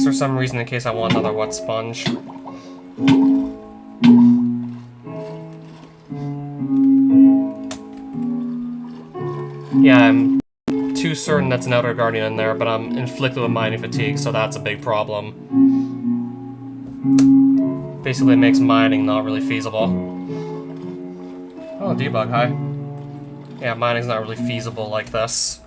for some reason in case I want another wet sponge. Yeah, I'm too certain that's an Outer Guardian in there, but I'm inflicted with mining fatigue, so that's a big problem. Basically, it makes mining not really feasible. Oh, debug, hi. Yeah, mining's not really feasible like this.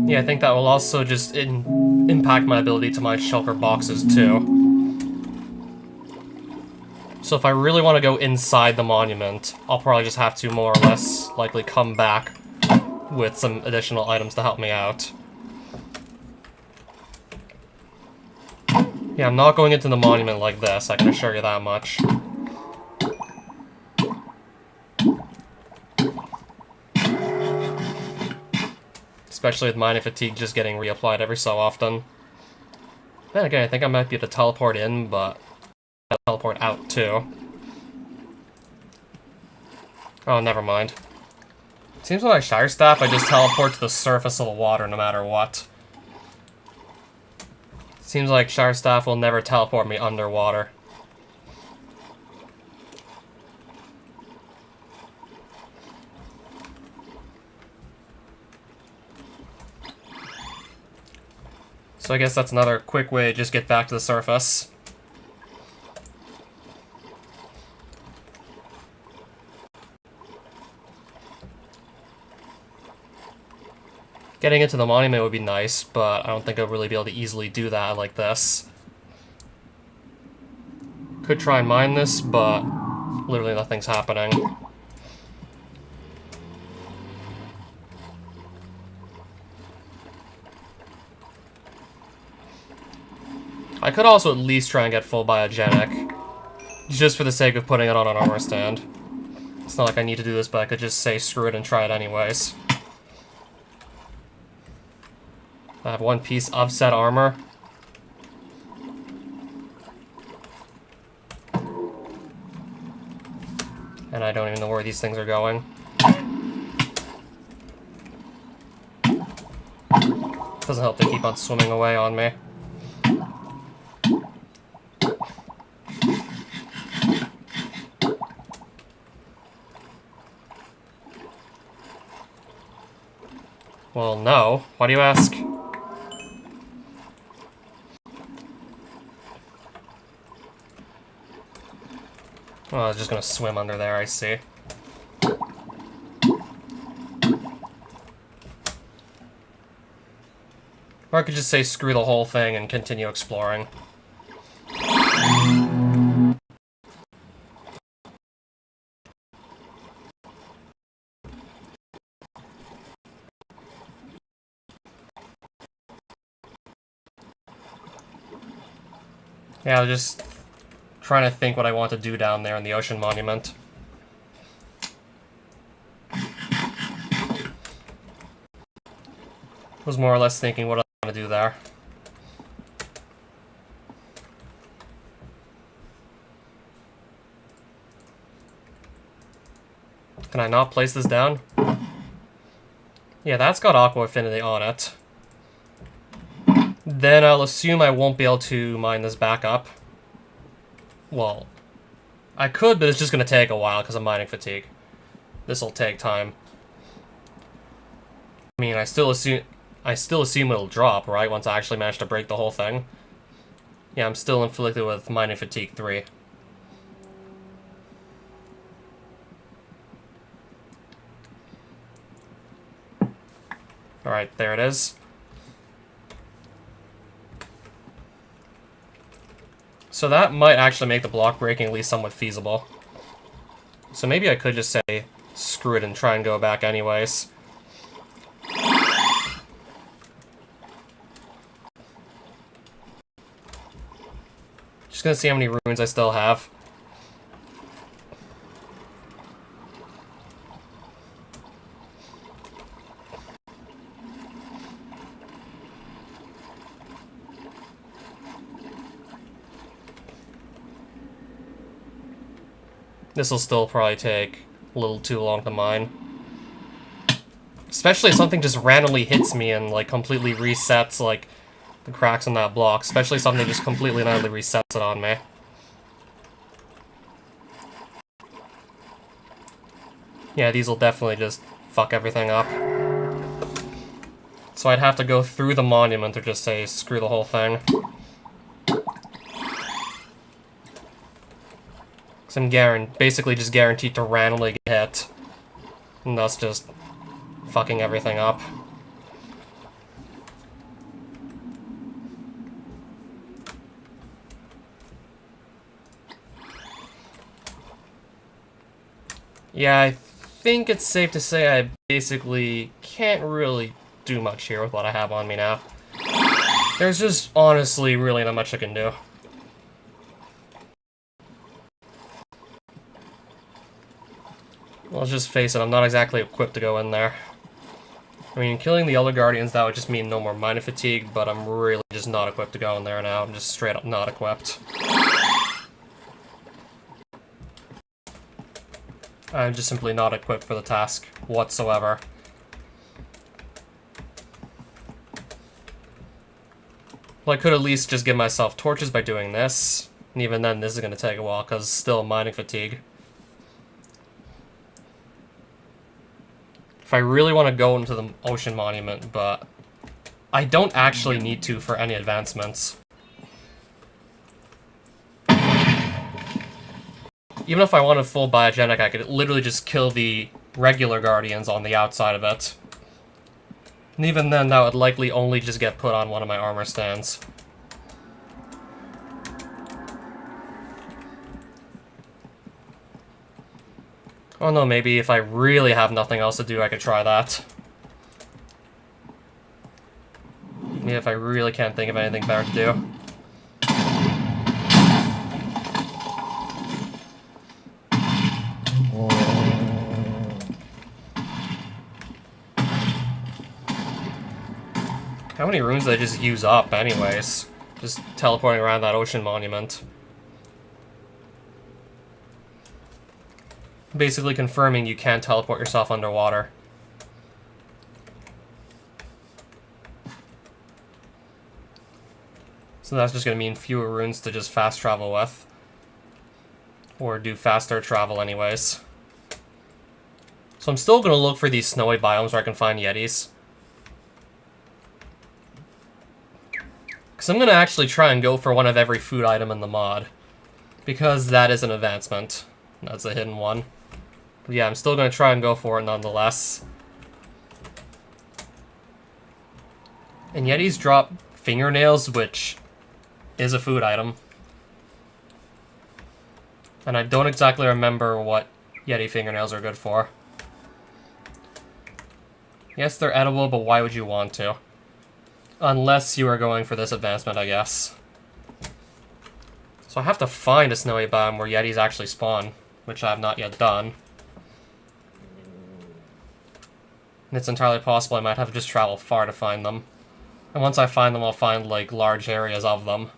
Yeah, I think that will also just impact my ability to mine shulker boxes, too. So if I really want to go inside the monument, I'll probably just have to more or less likely come back with some additional items to help me out. Yeah, I'm not going into the monument like this, I can assure you that much. Especially with mining fatigue just getting reapplied every so often. Then again, I think I might be able to teleport in, but I'll teleport out too. Oh, never mind. Seems like Shire Staff, I just teleport to the surface of the water no matter what. Seems like Shire Staff will never teleport me underwater. So I guess that's another quick way to just get back to the surface. Getting into the monument would be nice, but I don't think I'll really be able to easily do that like this. Could try and mine this, but literally nothing's happening. I could also at least try and get full biogenic, just for the sake of putting it on an armor stand. It's not like I need to do this, but I could just say screw it and try it anyways. I have one piece of set armor. And I don't even know where these things are going. Doesn't help they keep on swimming away on me. Well, no. Why do you ask? Oh, I was just gonna swim under there, I see. Or I could just say screw the whole thing and continue exploring. Yeah, I was just trying to think what I want to do down there in the ocean monument. Was more or less thinking what I want to do there. Can I not place this down? Yeah, that's got Aqua Affinity on it. Then I'll assume I won't be able to mine this back up. Well, I could, but it's just going to take a while because of mining fatigue. This'll take time. I mean, I still assume it'll drop, right? Once I actually manage to break the whole thing. Yeah, I'm still inflicted with mining fatigue 3. Alright, there it is. So that might actually make the block breaking at least somewhat feasible. So maybe I could just say screw it and try and go back anyways. Just gonna see how many runes I still have. This will still probably take a little too long to mine. Especially if something just randomly hits me and, like, completely resets, like, the cracks in that block. Especially if something just completely and utterly resets it on me. Yeah, these will definitely just fuck everything up. So I'd have to go through the monument or just say, screw the whole thing. Because I'm basically just guaranteed to randomly get hit. And thus just fucking everything up. Yeah, I think it's safe to say I basically can't really do much here with what I have on me now. There's just honestly really not much I can do. Let's just face it, I'm not exactly equipped to go in there. I mean, killing the Elder Guardians, that would just mean no more mining fatigue, but I'm really just not equipped to go in there now. I'm just straight up not equipped. I'm just simply not equipped for the task whatsoever. Well, I could at least just give myself torches by doing this, and even then this is going to take a while, because still mining fatigue. If I really want to go into the Ocean Monument, but I don't actually need to for any advancements. Even if I wanted full biogenic, I could literally just kill the regular Guardians on the outside of it. And even then, that would likely only just get put on one of my armor stands. Oh no, maybe if I really have nothing else to do, I could try that. Maybe if I really can't think of anything better to do. How many runes did I just use up, anyways? Just teleporting around that Ocean Monument. Basically confirming you can't teleport yourself underwater. So that's just going to mean fewer runes to just fast travel with. Or do faster travel anyways. So I'm still going to look for these snowy biomes where I can find Yetis. Because I'm going to actually try and go for one of every food item in the mod. Because that is an advancement. That's a hidden one. But yeah, I'm still going to try and go for it nonetheless. And Yetis drop fingernails, which is a food item. And I don't exactly remember what Yeti fingernails are good for. Yes, they're edible, but why would you want to? Unless you are going for this advancement, I guess. So I have to find a snowy biome where Yetis actually spawn, which I have not yet done. And it's entirely possible I might have to just travel far to find them. And once I find them, I'll find, like, large areas of them.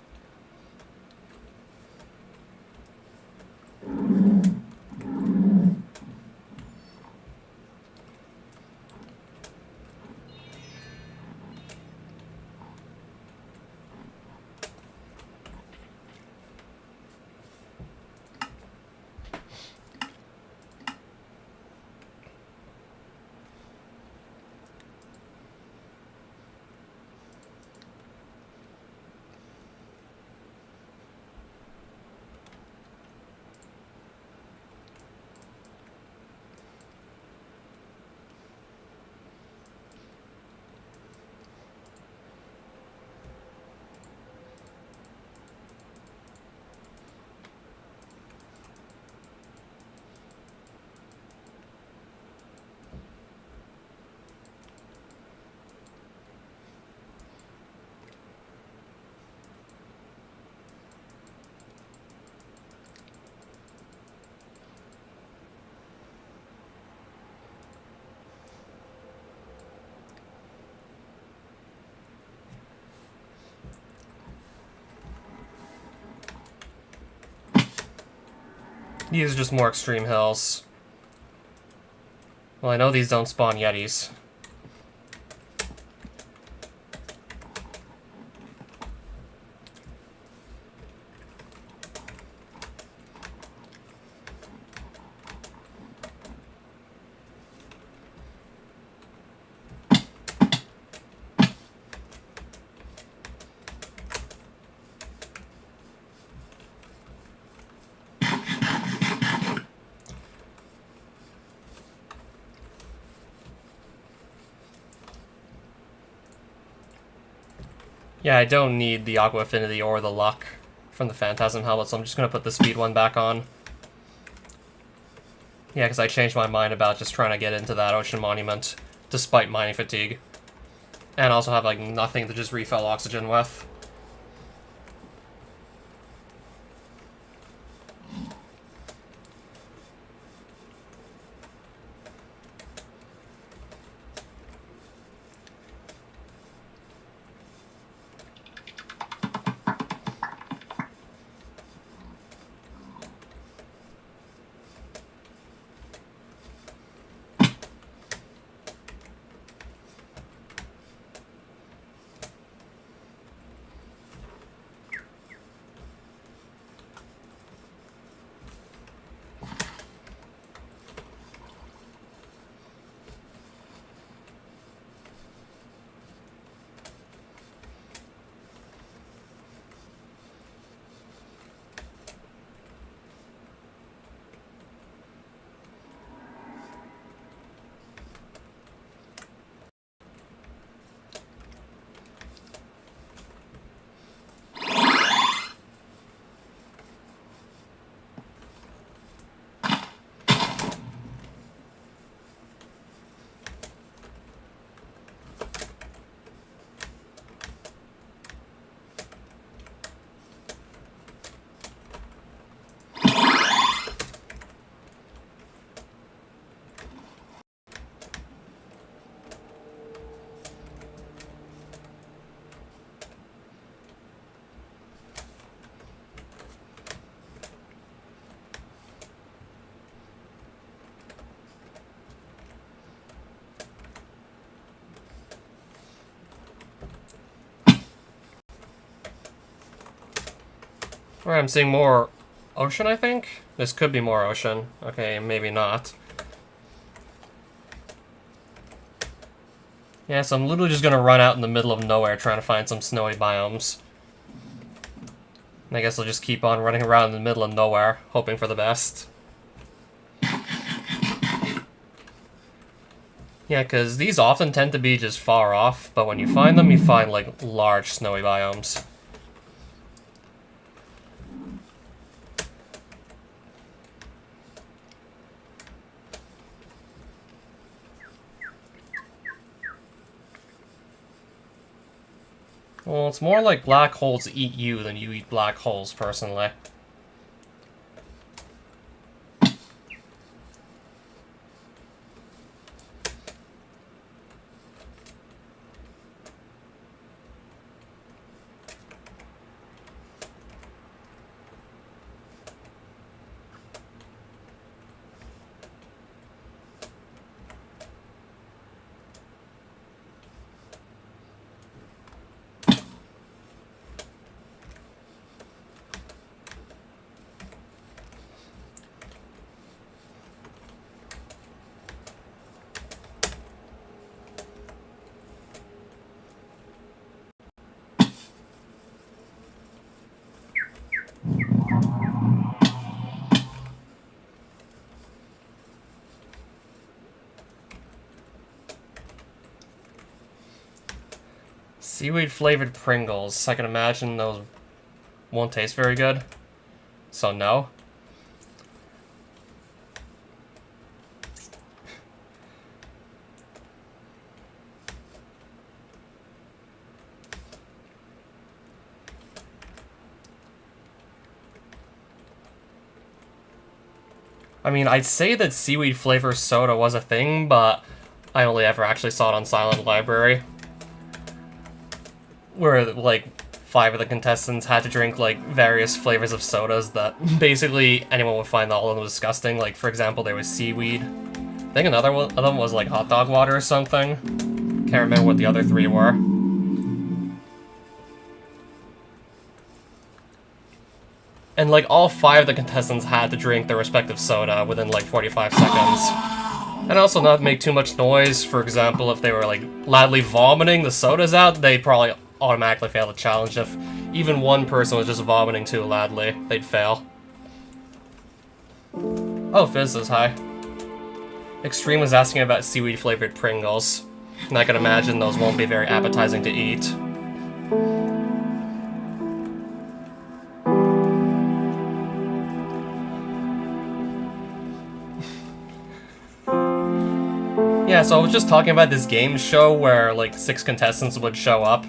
These are just more extreme hills. Well, I know these don't spawn Yetis. Yeah, I don't need the Aqua Affinity or the Luck from the Phantasm Helmet, so I'm just gonna put the Speed one back on. Yeah, because I changed my mind about just trying to get into that Ocean Monument, despite mining fatigue. And also have, like, nothing to just refill oxygen with. Alright, I'm seeing more ocean, I think? This could be more ocean. Okay, maybe not. Yeah, so I'm literally just gonna run out in the middle of nowhere trying to find some snowy biomes. And I guess I'll just keep on running around in the middle of nowhere, hoping for the best. Yeah, because these often tend to be just far off, but when you find them, you find, like, large snowy biomes. Well, it's more like black holes eat you than you eat black holes, personally. Seaweed-flavored Pringles. I can imagine those won't taste very good. So no. I mean, I'd say that seaweed flavor soda was a thing, but I only ever actually saw it on Silent Library. Where, like, 5 of the contestants had to drink, like, various flavors of sodas that basically anyone would find all of them disgusting. Like, for example, there was seaweed. I think another one of them was, like, hot dog water or something. Can't remember what the other 3 were. And, like, all 5 of the contestants had to drink their respective soda within, like, 45 seconds. And also not make too much noise. For example, if they were, like, loudly vomiting the sodas out, they'd probably automatically fail the challenge. If even one person was just vomiting too loudly, they'd fail. Oh, Fizz is hi. Extreme was asking about seaweed-flavored Pringles. And I can imagine those won't be very appetizing to eat. Yeah, so I was just talking about this game show where, like, 6 contestants would show up,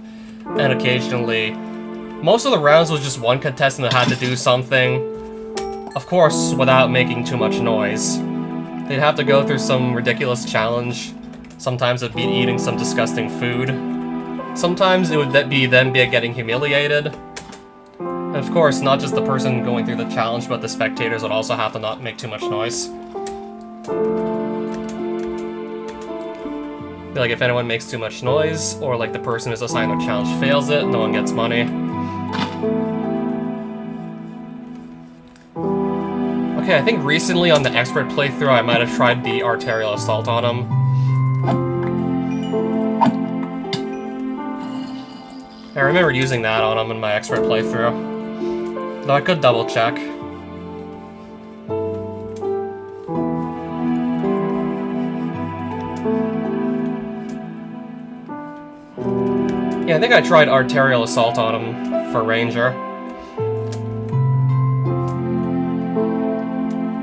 and occasionally, most of the rounds was just one contestant that had to do something, of course, without making too much noise. They'd have to go through some ridiculous challenge. Sometimes it'd be eating some disgusting food. Sometimes it would be them getting humiliated. And of course, not just the person going through the challenge, but the spectators would also have to not make too much noise. Like, if anyone makes too much noise, or like the person who's assigned the challenge fails it, no one gets money. Okay, I think recently on the expert playthrough I might have tried the arterial assault on him. I remember using that on him in my expert playthrough. Though I could double check. Yeah, I think I tried arterial assault on him for Ranger.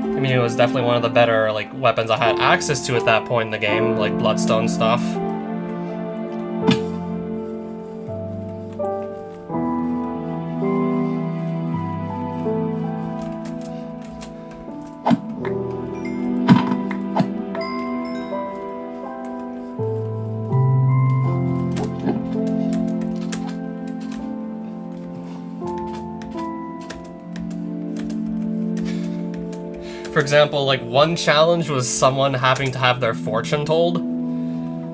I mean, it was definitely one of the better, like, weapons I had access to at that point in the game, like Bloodstone stuff. For example, like, one challenge was someone having to have their fortune told.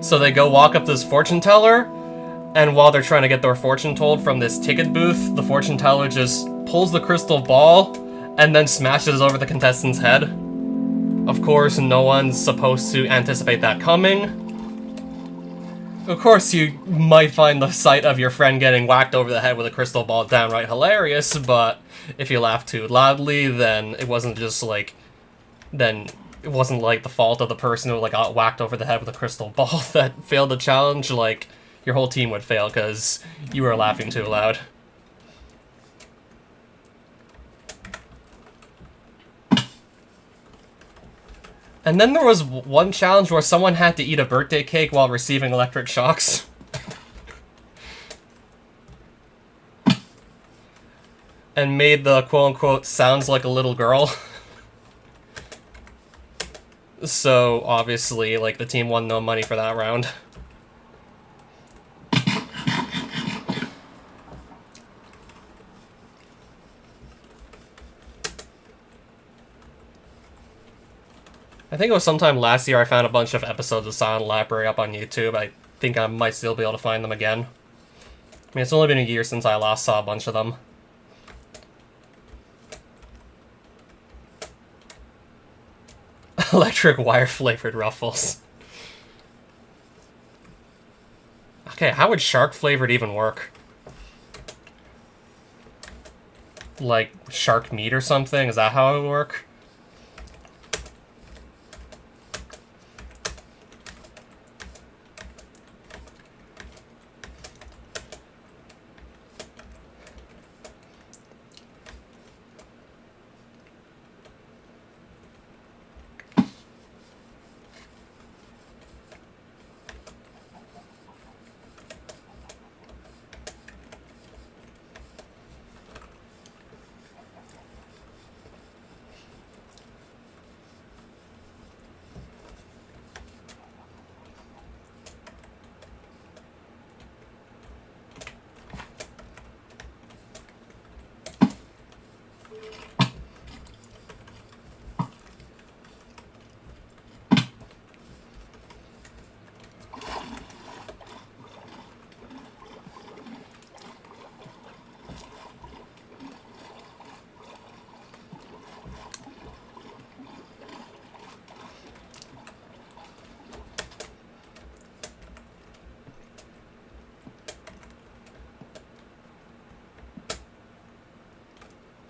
So they go walk up to this fortune teller, and while they're trying to get their fortune told from this ticket booth, the fortune teller just pulls the crystal ball and then smashes over the contestant's head. Of course, no one's supposed to anticipate that coming. Of course, you might find the sight of your friend getting whacked over the head with a crystal ball downright hilarious, but if you laugh too loudly, then it wasn't just like... then it wasn't like the fault of the person who like got whacked over the head with a crystal ball that failed the challenge. Like, your whole team would fail because you were laughing too loud. And then there was one challenge where someone had to eat a birthday cake while receiving electric shocks. And made the quote-unquote sounds like a little girl. So, obviously, like, the team won no money for that round. I think it was sometime last year I found a bunch of episodes of Silent Library up on YouTube. I think I might still be able to find them again. I mean, it's only been a year since I last saw a bunch of them. Electric wire-flavored Ruffles. Okay, how would shark-flavored even work? Like, shark meat or something? Is that how it would work?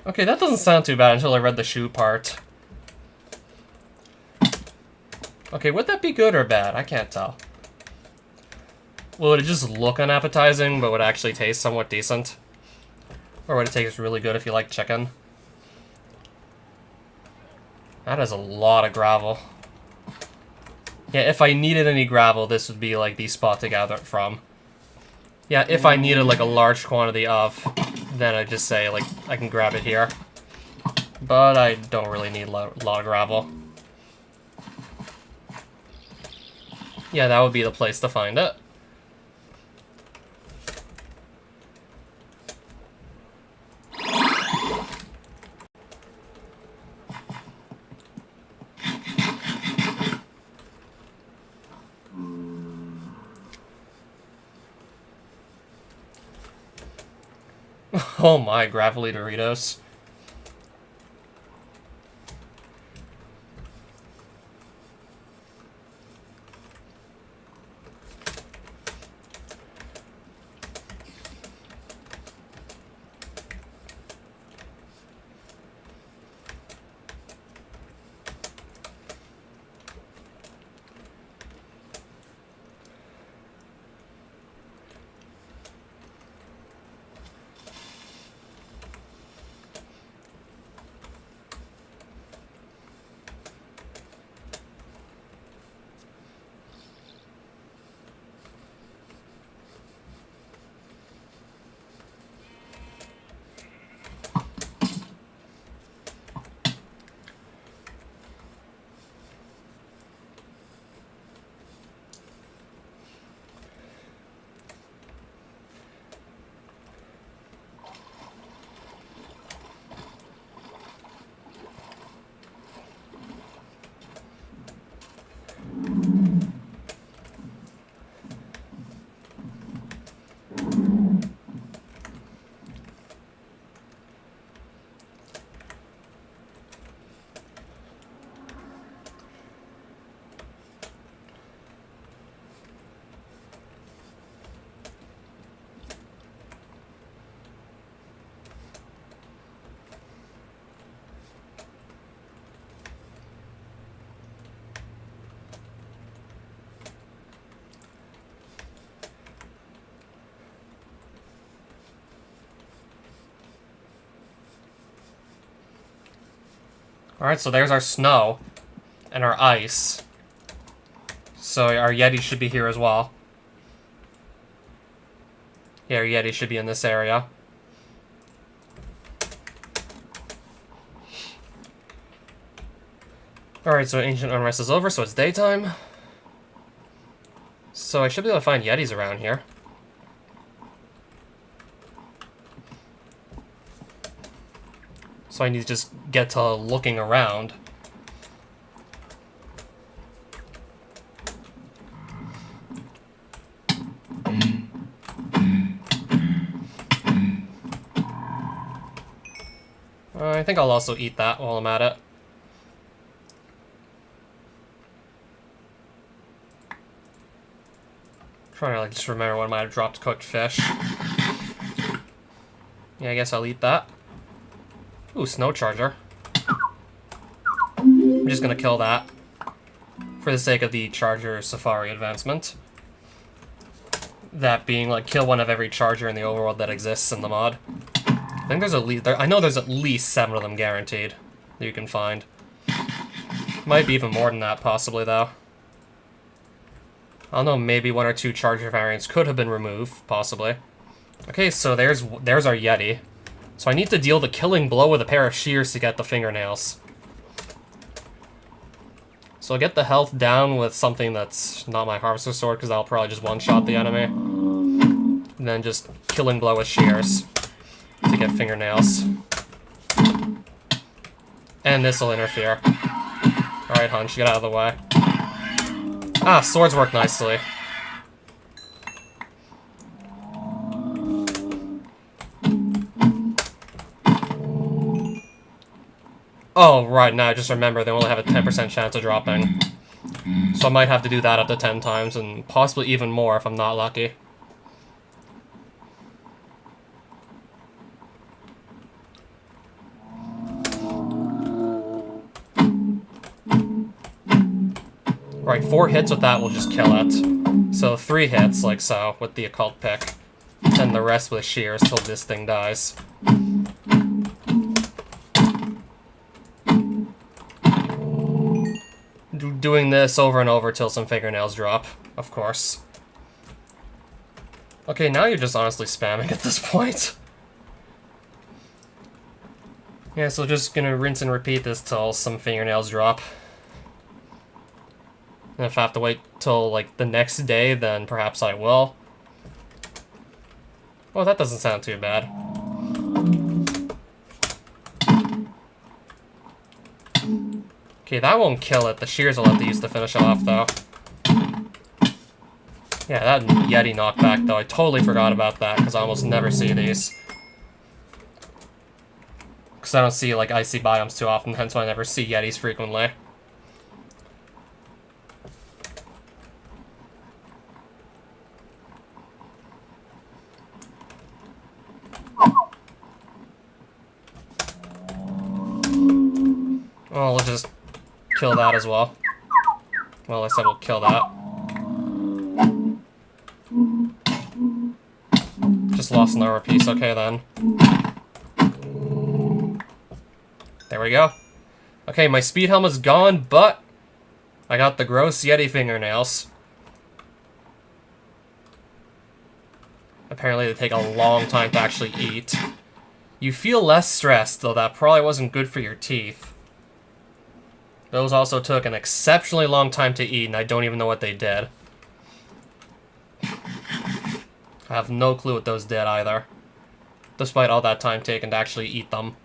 Okay, that doesn't sound too bad until I read the shoe part. Okay, would that be good or bad? I can't tell. Well, would it just look unappetizing, but would actually taste somewhat decent? Or would it taste really good if you like chicken? That is a lot of gravel. Yeah, if I needed any gravel, this would be, like, the spot to gather it from. Yeah, if I needed, like, a large quantity of, then I'd just say, like, I can grab it here. But I don't really need a lot of gravel. Yeah, that would be the place to find it. Oh my, gravelly Doritos. Alright, so there's our snow and our ice. So our Yeti should be here as well. Yeah, our Yeti should be in this area. Alright, so Ancient Unrest is over, so it's daytime. So I should be able to find Yetis around here. So I need to just get to looking around. I think I'll also eat that while I'm at it. Trying to like just remember when I might have dropped cooked fish. Yeah, I guess I'll eat that. Ooh, snow charger. I'm just gonna kill that for the sake of the charger safari advancement. That being like kill one of every charger in the overworld that exists in the mod. I think there's at least I know there's at least 7 of them guaranteed that you can find. Might be even more than that, possibly though. I don't know, maybe 1 or 2 charger variants could have been removed, possibly. Okay, so there's our Yeti. So I need to deal the killing blow with a pair of shears to get the fingernails. So I'll get the health down with something that's not my harvester sword, because that'll probably just one-shot the enemy. And then just killing blow with shears to get fingernails. And this'll interfere. Alright, Hunch, get out of the way. Ah, swords work nicely. Oh, right, now I just remember they only have a 10% chance of dropping. So I might have to do that up to 10 times, and possibly even more if I'm not lucky. Right, 4 hits with that will just kill it. So 3 hits, like so, with the occult pick. And the rest with shears till this thing dies. doing this over and over till some fingernails drop, of course. Okay, now you're just honestly spamming at this point. Yeah, so just gonna rinse and repeat this till some fingernails drop. And if I have to wait till, like, the next day, then perhaps I will. Oh, that doesn't sound too bad. Okay, that won't kill it. The shears will have to use to finish it off, though. Yeah, that Yeti knockback, though. I totally forgot about that, because I almost never see these. Because I don't see, like, icy biomes too often, hence why I never see Yetis frequently. Oh, we'll just kill that as well. Well, I said we'll kill that. Just lost an armor piece. Okay, then. There we go. Okay, my speed helmet's gone, but I got the gross Yeti fingernails. Apparently they take a long time to actually eat. You feel less stressed, though that probably wasn't good for your teeth. Those also took an exceptionally long time to eat, and I don't even know what they did. I have no clue what those did either, despite all that time taken to actually eat them.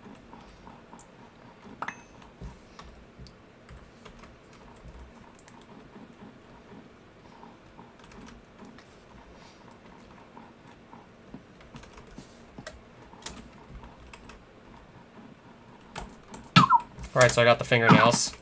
Alright, so I got the fingernails.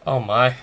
Oh my.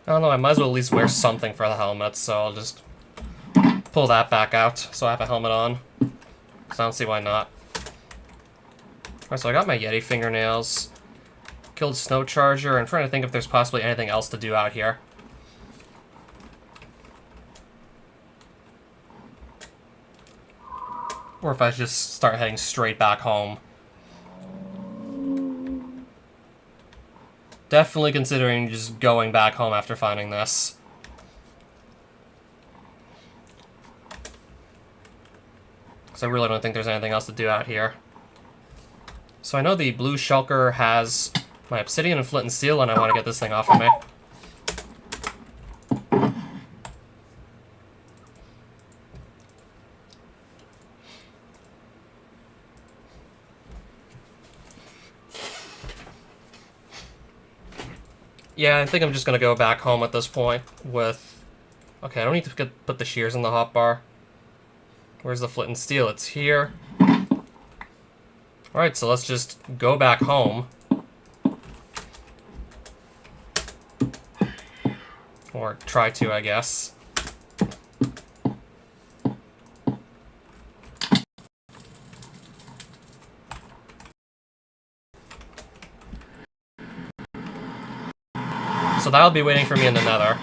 I don't know, I might as well at least wear something for the helmet, so I'll just pull that back out so I have a helmet on. Because I don't see why not. Alright, so I got my Yeti fingernails. Killed Snow Charger. I'm trying to think if there's possibly anything else to do out here. Or if I just start heading straight back home. Definitely considering just going back home after finding this. Because I really don't think there's anything else to do out here. So I know the blue shulker has my obsidian and flint and steel, and I want to get this thing off of me. Yeah, I think I'm just going to go back home at this point with... Okay, I don't need to put the shears in the hotbar. Where's the flint and steel? It's here. Alright, so let's just go back home. Or try to, I guess. So that'll be waiting for me in the nether.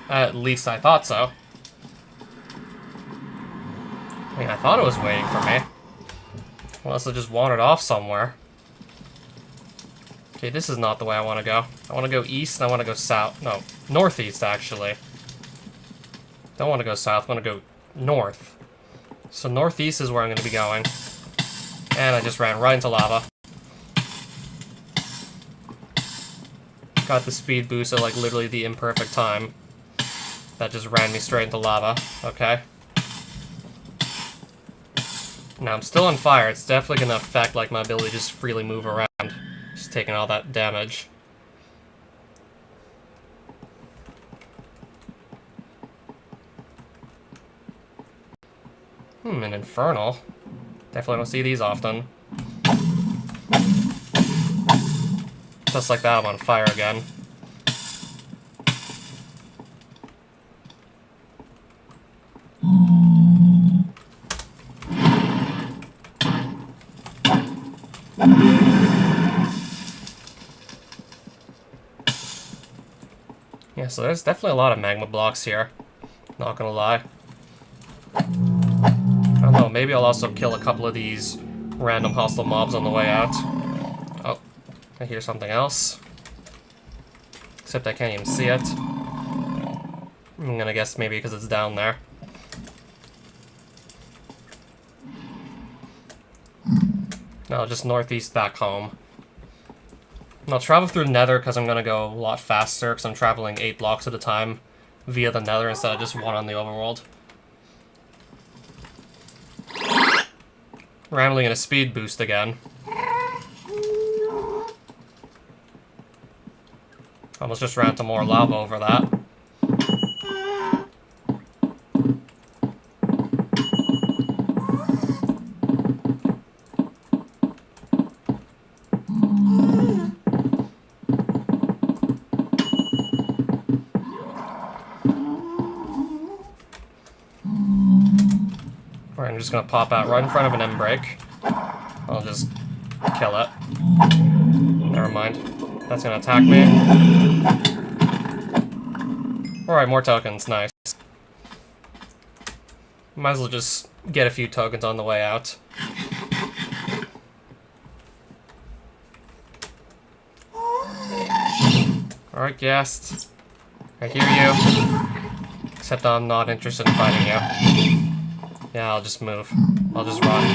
At least I thought so. I mean, I thought it was waiting for me. Unless it just wandered off somewhere. Okay, this is not the way I want to go. I want to go east and I want to go south. No, northeast, actually. Don't want to go south, I want to go north. So northeast is where I'm going to be going. And I just ran right into lava. Got the speed boost at like literally the imperfect time. That just ran me straight into lava. Okay. Now I'm still on fire. It's definitely going to affect like my ability to just freely move around. Just taking all that damage. An infernal. Definitely don't see these often. Just like that, I'm on fire again. Yeah, so there's definitely a lot of magma blocks here. Not gonna lie. I don't know, maybe I'll also kill a couple of these random hostile mobs on the way out. Oh, I hear something else. Except I can't even see it. I'm gonna guess maybe because it's down there. No, just northeast back home. And I'll travel through Nether because I'm gonna go a lot faster because I'm traveling 8 blocks at a time via the Nether instead of just one on the overworld. Randomly in a speed boost again. Almost just ran into more lava over that. Alright, I'm just gonna pop out right in front of an Embrake. I'll just kill it. Never mind. That's gonna attack me. Alright, more tokens. Nice. Might as well just get a few tokens on the way out. Alright, guest. I hear you. Except I'm not interested in fighting you. Yeah, I'll just move. I'll just run.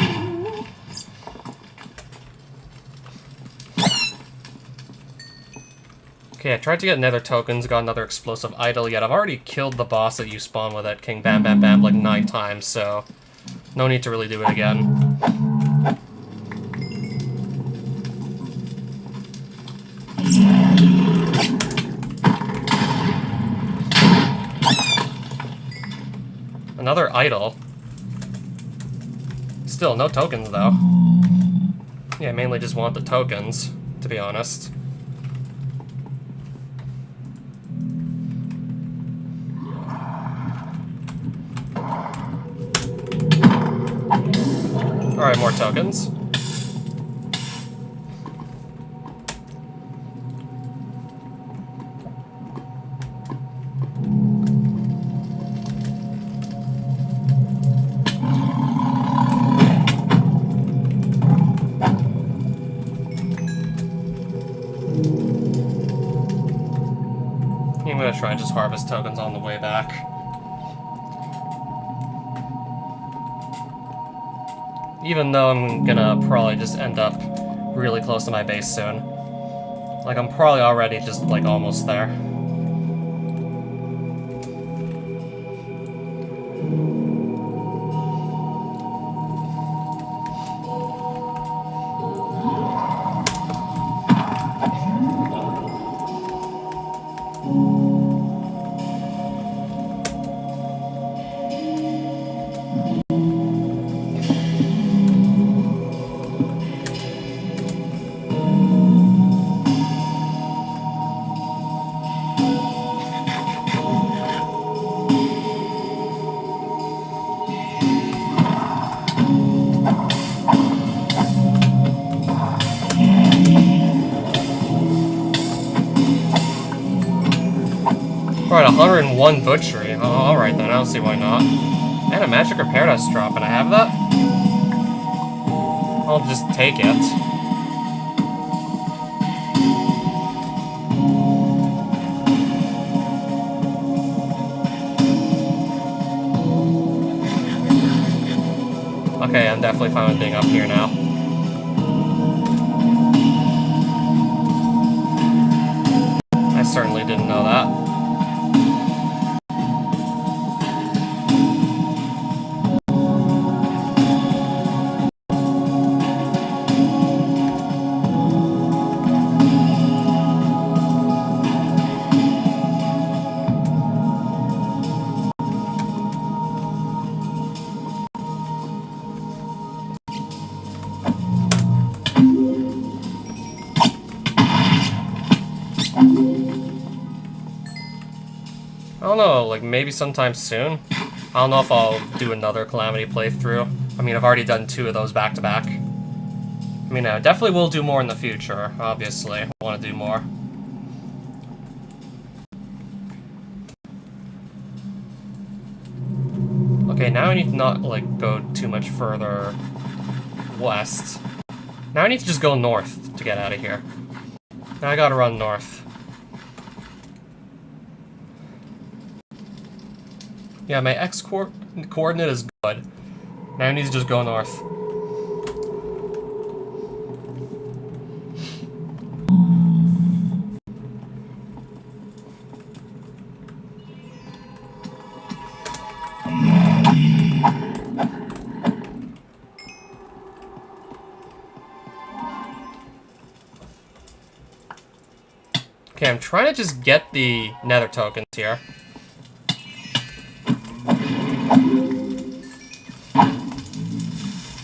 Okay, I tried to get nether tokens, got another explosive idol, yet I've already killed the boss that you spawn with at King Bam Bam Bam like 9 times, so no need to really do it again. Another idol. Still, no tokens, though. Yeah, I mainly just want the tokens, to be honest. Alright, more tokens. I'm gonna try and just harvest tokens on the way back. Even though I'm gonna probably just end up really close to my base soon. Like, I'm probably already just, like, almost there. Alright, 101 butchery. Oh, alright then, I don't see why not. And a magic repair dust drop, and I have that? I'll just take it. Okay, I'm definitely fine with being up here now. I certainly didn't know that. I don't know, like maybe sometime soon. I don't know if I'll do another Calamity playthrough. I mean, I've already done 2 of those back to back. I mean, I definitely will do more in the future, obviously. I want to do more. Okay, now I need to not, like, go too much further west. Now I need to just go north to get out of here. Now I gotta run north. Yeah, my x-coordinate is good. Now I need to just go north. Okay, I'm trying to just get the nether tokens here.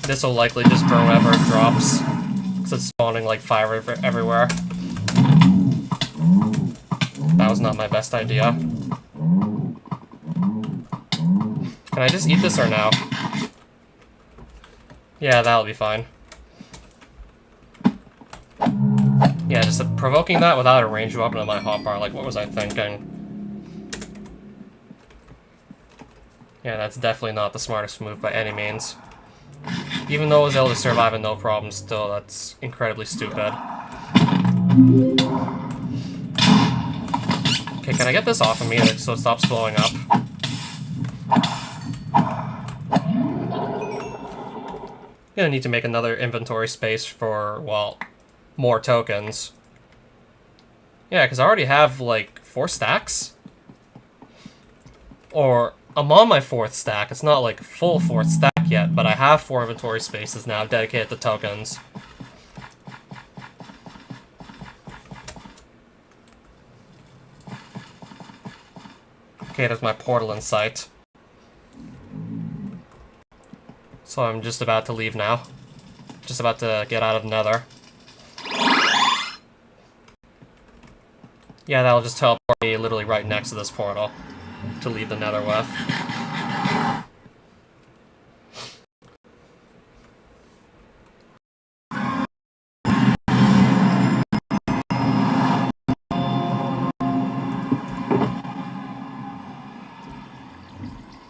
This will likely just burn whatever it drops, because it's spawning like fire everywhere. That was not my best idea. Can I just eat this or no? Yeah, that'll be fine. Yeah, just provoking that without a ranged weapon on my hotbar, like what was I thinking? Yeah, that's definitely not the smartest move by any means. Even though I was able to survive and no problem, still, that's incredibly stupid. Okay, can I get this off of me so it stops blowing up? Gonna need to make another inventory space for, well, more tokens. Yeah, because I already have, like, 4 stacks? Or, I'm on my 4th stack. It's not, like, full 4th stack yet, but I have 4 inventory spaces now dedicated to tokens. Okay, there's my portal in sight. So I'm just about to leave now. Just about to get out of Nether. Yeah, that'll just teleport me literally right next to this portal to leave the Nether with.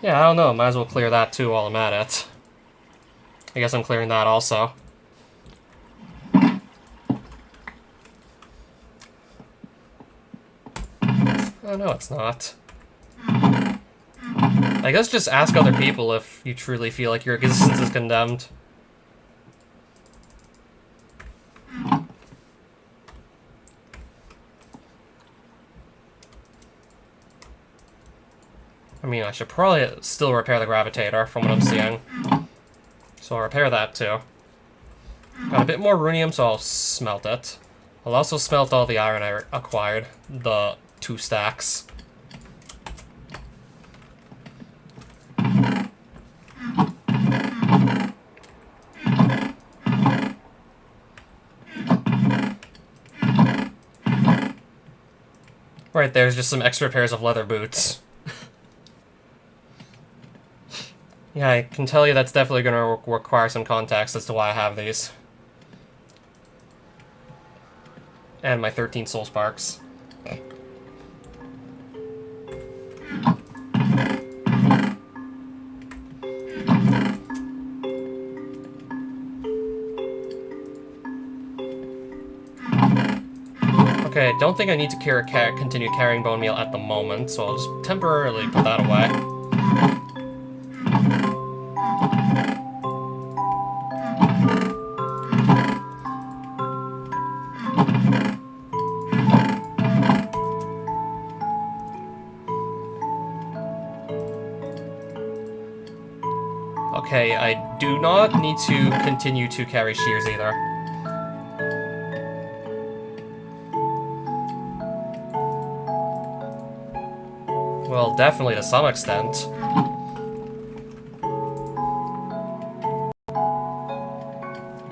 Yeah, I don't know. Might as well clear that too while I'm at it. I guess I'm clearing that also. Oh, no, it's not. I guess just ask other people if you truly feel like your existence is condemned. I mean, I should probably still repair the gravitator from what I'm seeing. So I'll repair that too. Got a bit more runium, so I'll smelt it. I'll also smelt all the iron I acquired, the 2 stacks. Right there's just some extra pairs of leather boots. Yeah, I can tell you that's definitely going to require some context as to why I have these. And my 13 soul sparks. Okay, I don't think I need to continue carrying bone meal at the moment, so I'll just temporarily put that away. Okay, I do not need to continue to carry shears either. Well, definitely to some extent.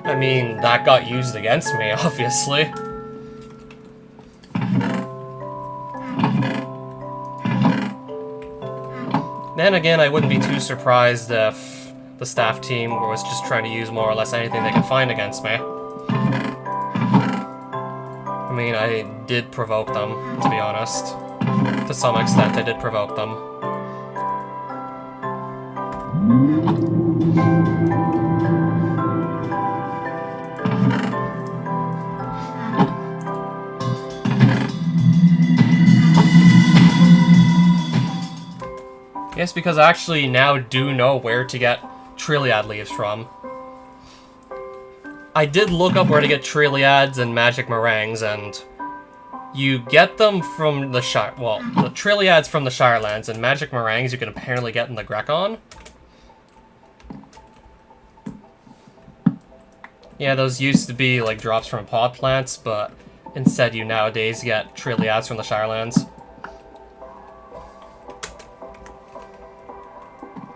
I mean, that got used against me, obviously. Then again, I wouldn't be too surprised if the staff team was just trying to use more or less anything they could find against me. I mean, I did provoke them, to be honest. To some extent, I did provoke them. Yes, because I actually now do know where to get Trilliad leaves from. I did look up where to get Trilliads and Magic Meringues, and you get them from the Shire... Well, the Trilliads from the Shirelands, and Magic Meringues you can apparently get in the Grecon. Yeah, those used to be like drops from pod plants, but instead you nowadays get Trilliads from the Shirelands.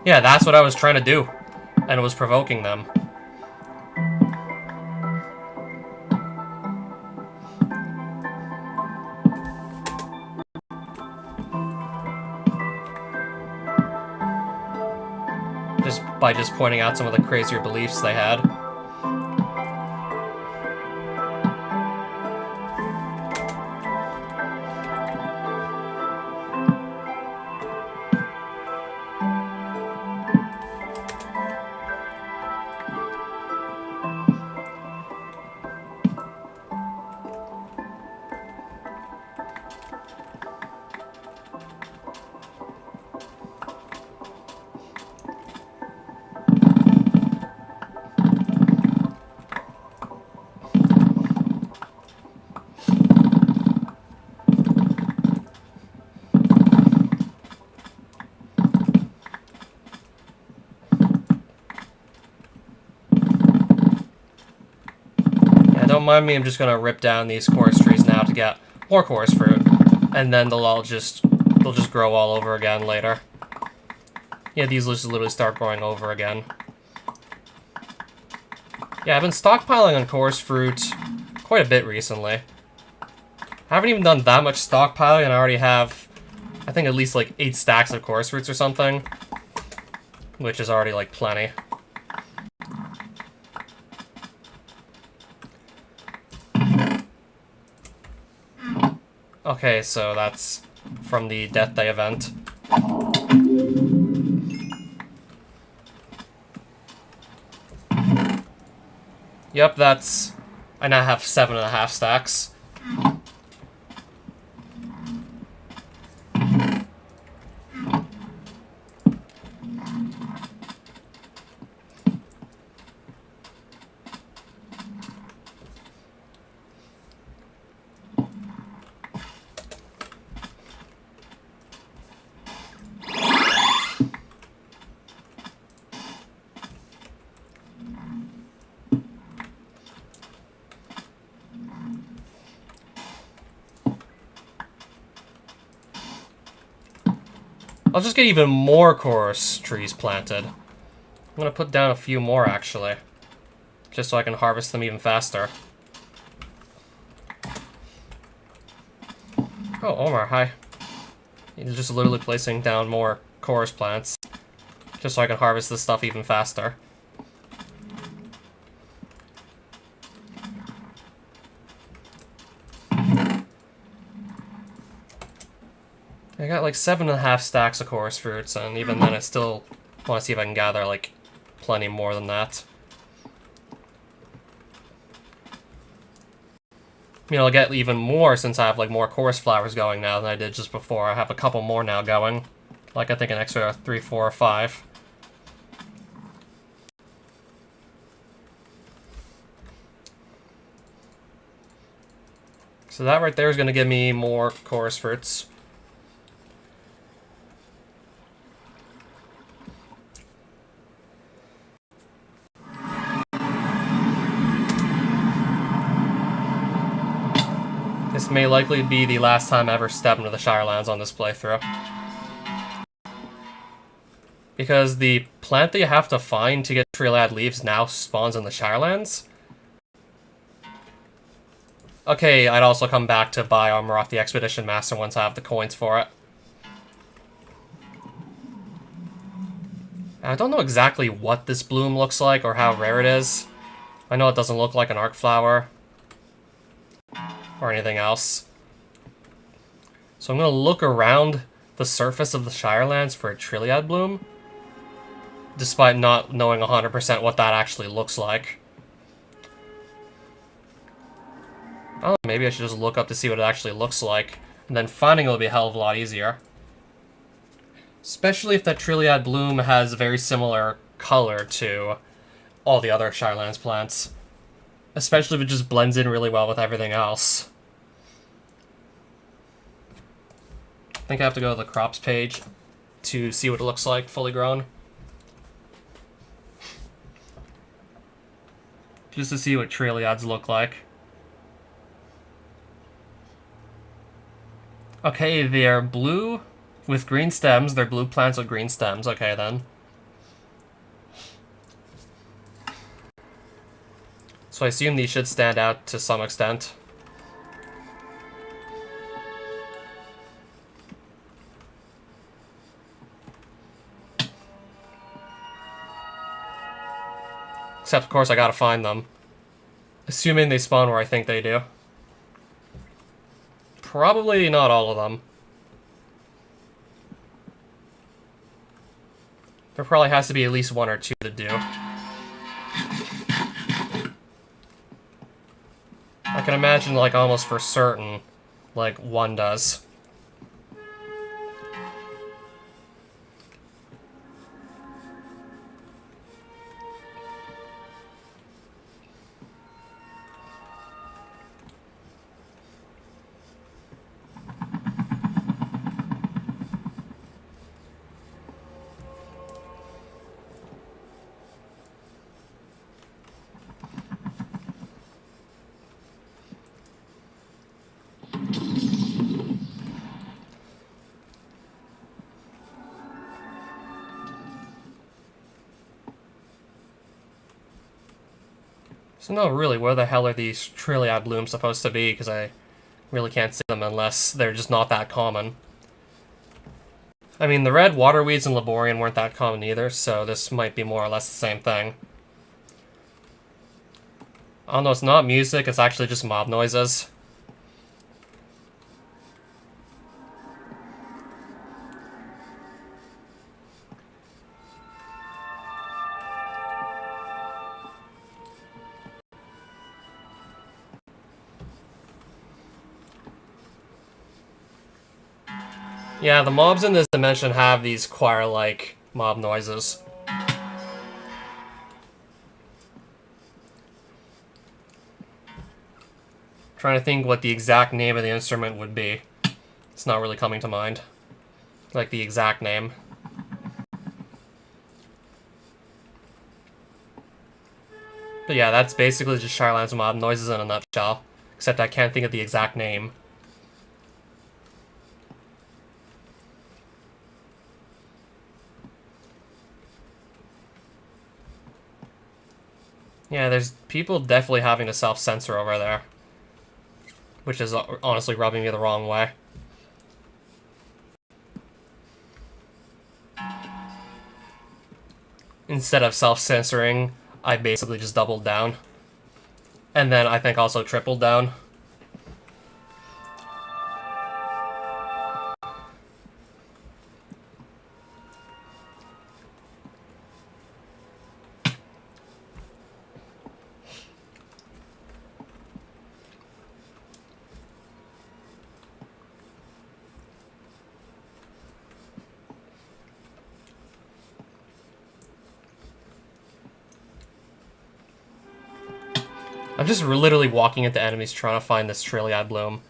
Yeah, that's what I was trying to do, and it was provoking them. Just by pointing out some of the crazier beliefs they had. Don't mind me, I'm just gonna rip down these chorus trees now to get more chorus fruit, and then they'll just grow all over again later. Yeah, these will just literally start growing over again. Yeah, I've been stockpiling on chorus fruit quite a bit recently. I haven't even done that much stockpiling, and I already have, I think, at least like 8 stacks of chorus fruits or something, which is already like plenty. Okay, so that's from the Death Day event. Yep, that's... I now have 7.5 stacks. I'll just get even more chorus trees planted. I'm gonna put down a few more, actually. Just so I can harvest them even faster. Oh, Omar, hi. He's just literally placing down more chorus plants. Just so I can harvest this stuff even faster. I got like 7.5 stacks of chorus fruits, and even then I still want to see if I can gather like plenty more than that. You know, I'll get even more since I have like more chorus flowers going now than I did just before. I have a couple more now going. Like I think an extra 3, 4, or 5. So that right there is going to give me more chorus fruits. This may likely be the last time I ever step into the Shirelands on this playthrough. Because the plant that you have to find to get Triad leaves now spawns in the Shirelands. Okay, I'd also come back to buy armor off the Expedition Master once I have the coins for it. I don't know exactly what this bloom looks like or how rare it is. I know it doesn't look like an arc flower or anything else. So I'm going to look around the surface of the Shirelands for a Trilliad bloom, despite not knowing 100% what that actually looks like. I don't know, maybe I should just look up to see what it actually looks like, and then finding it will be a hell of a lot easier. Especially if that Trilliad bloom has a very similar color to all the other Shirelands plants. Especially if it just blends in really well with everything else. I think I have to go to the crops page to see what it looks like fully grown. Just to see what Trilliads look like. Okay, they're blue with green stems. They're blue plants with green stems. Okay, then. So I assume these should stand out to some extent. Except, of course, I gotta find them. Assuming they spawn where I think they do. Probably not all of them. There probably has to be at least one or two to do. I can imagine, like, almost for certain, like, one does. So no, really, where the hell are these Trilliad blooms supposed to be? Because I really can't see them unless they're just not that common. I mean, the red waterweeds and Laborian weren't that common either, so this might be more or less the same thing. Oh no, it's not music, it's actually just mob noises. Yeah, the mobs in this dimension have these choir-like mob noises. Trying to think what the exact name of the instrument would be. It's not really coming to mind. Like the exact name. But yeah, that's basically just Shirelands mob noises in a nutshell. Except I can't think of the exact name. Yeah, there's people definitely having to self-censor over there. Which is honestly rubbing me the wrong way. Instead of self-censoring, I basically just doubled down. And then I think also tripled down. I'm just literally walking into enemies trying to find this Trilliad bloom.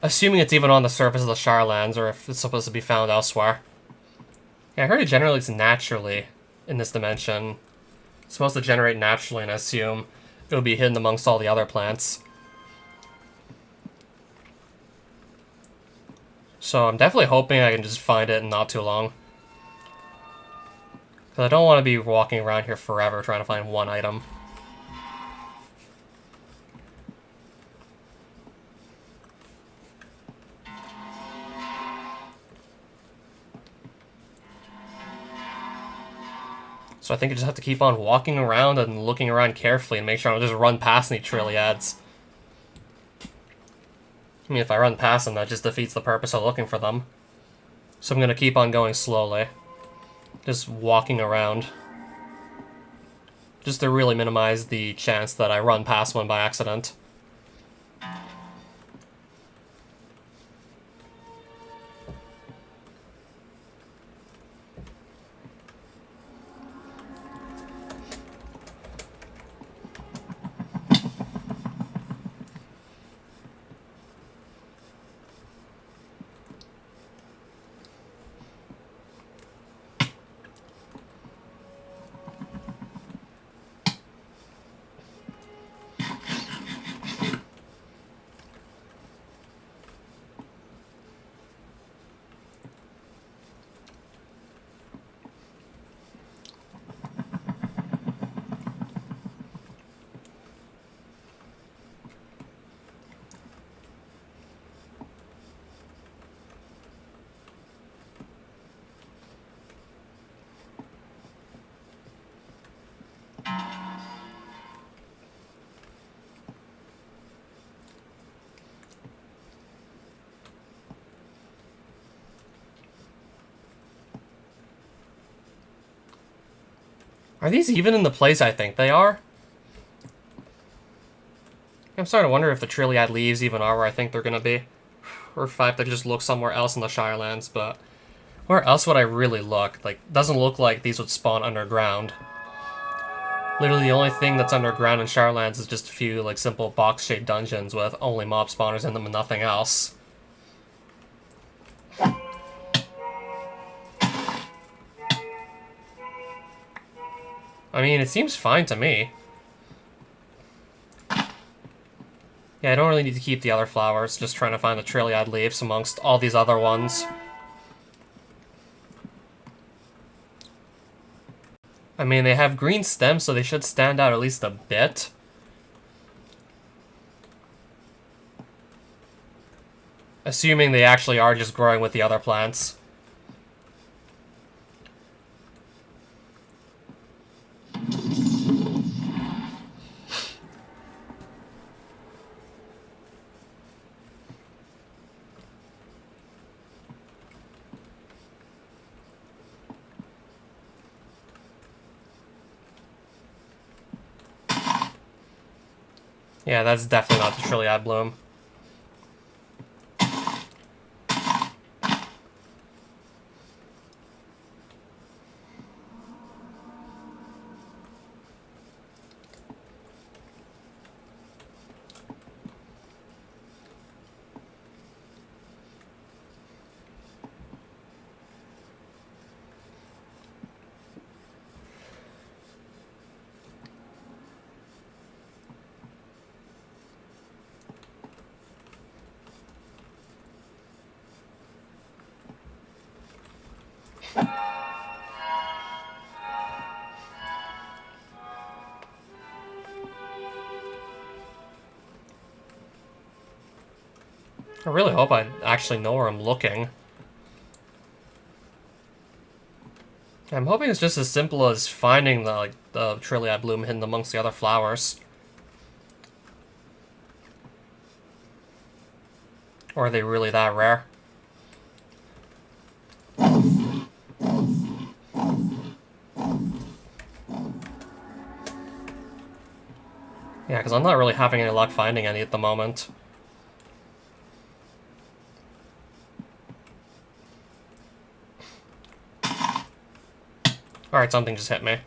Assuming it's even on the surface of the Shirelands, or if it's supposed to be found elsewhere. Yeah, I heard it generates naturally in this dimension. It's supposed to generate naturally, and I assume it'll be hidden amongst all the other plants. So I'm definitely hoping I can just find it in not too long. Because I don't want to be walking around here forever trying to find one item. So I think I just have to keep on walking around and looking around carefully and make sure I don't just run past any Trilliads. I mean, if I run past them, that just defeats the purpose of looking for them. So I'm going to keep on going slowly. Just walking around. Just to really minimize the chance that I run past one by accident. Are these even in the place I think they are? I'm starting to wonder if the Trilliad leaves even are where I think they're going to be. Or if I have to just look somewhere else in the Shirelands, but... where else would I really look? Like, doesn't look like these would spawn underground. Literally the only thing that's underground in Shirelands is just a few, like, simple box-shaped dungeons with only mob spawners in them and nothing else. I mean, it seems fine to me. Yeah, I don't really need to keep the other flowers, just trying to find the Trilliad leaves amongst all these other ones. I mean, they have green stems, so they should stand out at least a bit. Assuming they actually are just growing with the other plants. Yeah, that's definitely not the Trilliad bloom. I really hope I actually know where I'm looking. I'm hoping it's just as simple as finding the Trilliad bloom hidden amongst the other flowers. Or are they really that rare? Yeah, because I'm not really having any luck finding any at the moment. Alright, something just hit me.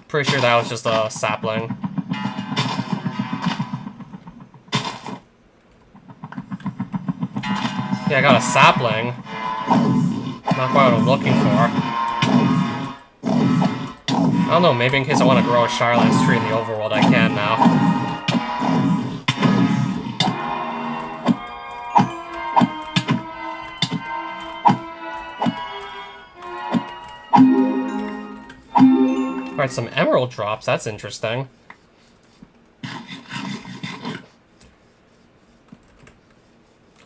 Pretty sure that was just a sapling. Yeah, I got a sapling. Not quite what I'm looking for. I don't know, maybe in case I want to grow a Shirelands tree in the overworld, I can now. Alright, some emerald drops, that's interesting.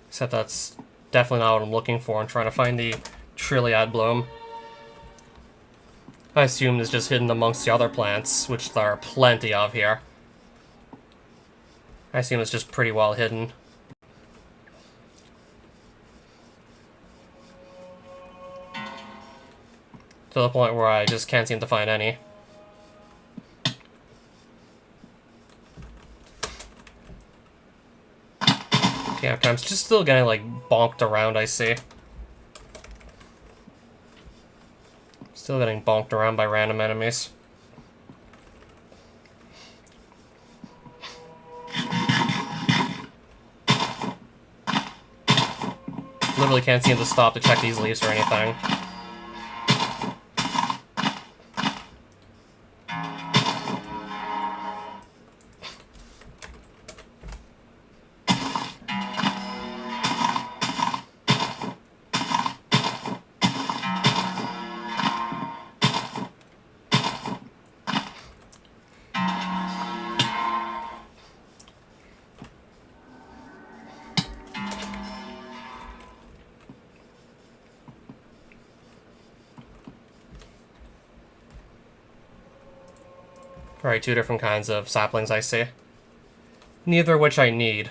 Except that's definitely not what I'm looking for. I'm trying to find the Trilliad Bloom. I assume it's just hidden amongst the other plants, which there are plenty of here. I assume it's just pretty well hidden. To the point where I just can't seem to find any. Yeah, I'm just still getting, like, bonked around, I see. Still getting bonked around by random enemies. Literally can't seem to stop to check these leaves or anything. Alright, two different kinds of saplings I see. Neither of which I need.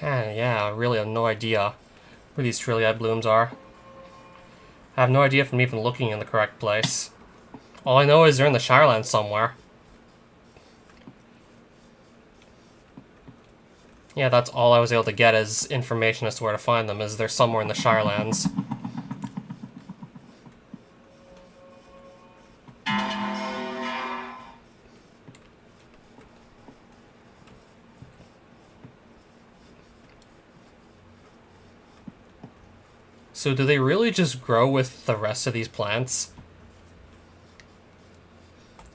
Yeah, I really have no idea where these Trilliad blooms are. I have no idea if I'm even looking in the correct place. All I know is they're in the Shirelands somewhere. Yeah, that's all I was able to get as information as to where to find them, is they're somewhere in the Shirelands. So do they really just grow with the rest of these plants?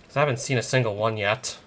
'Cause I haven't seen a single one yet.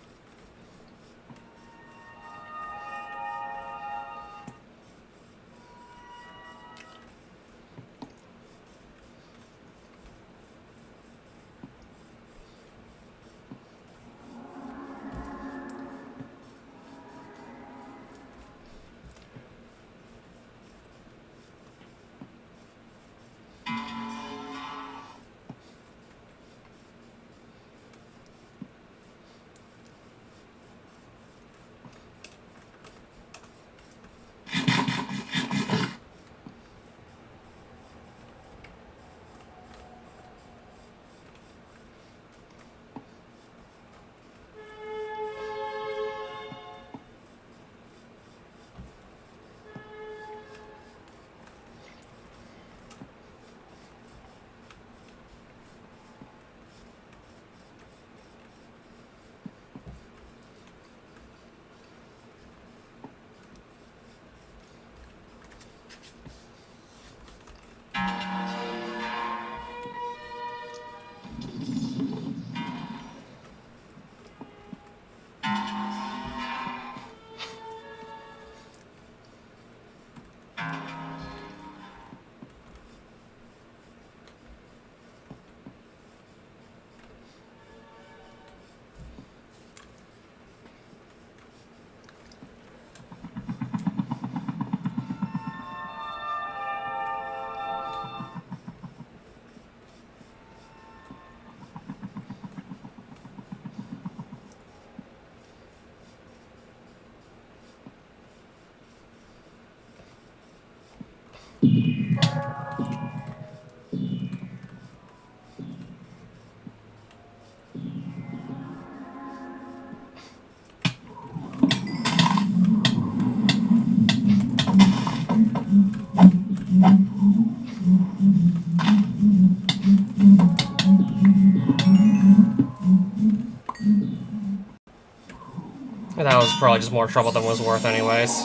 And that was probably just more trouble than was worth anyways.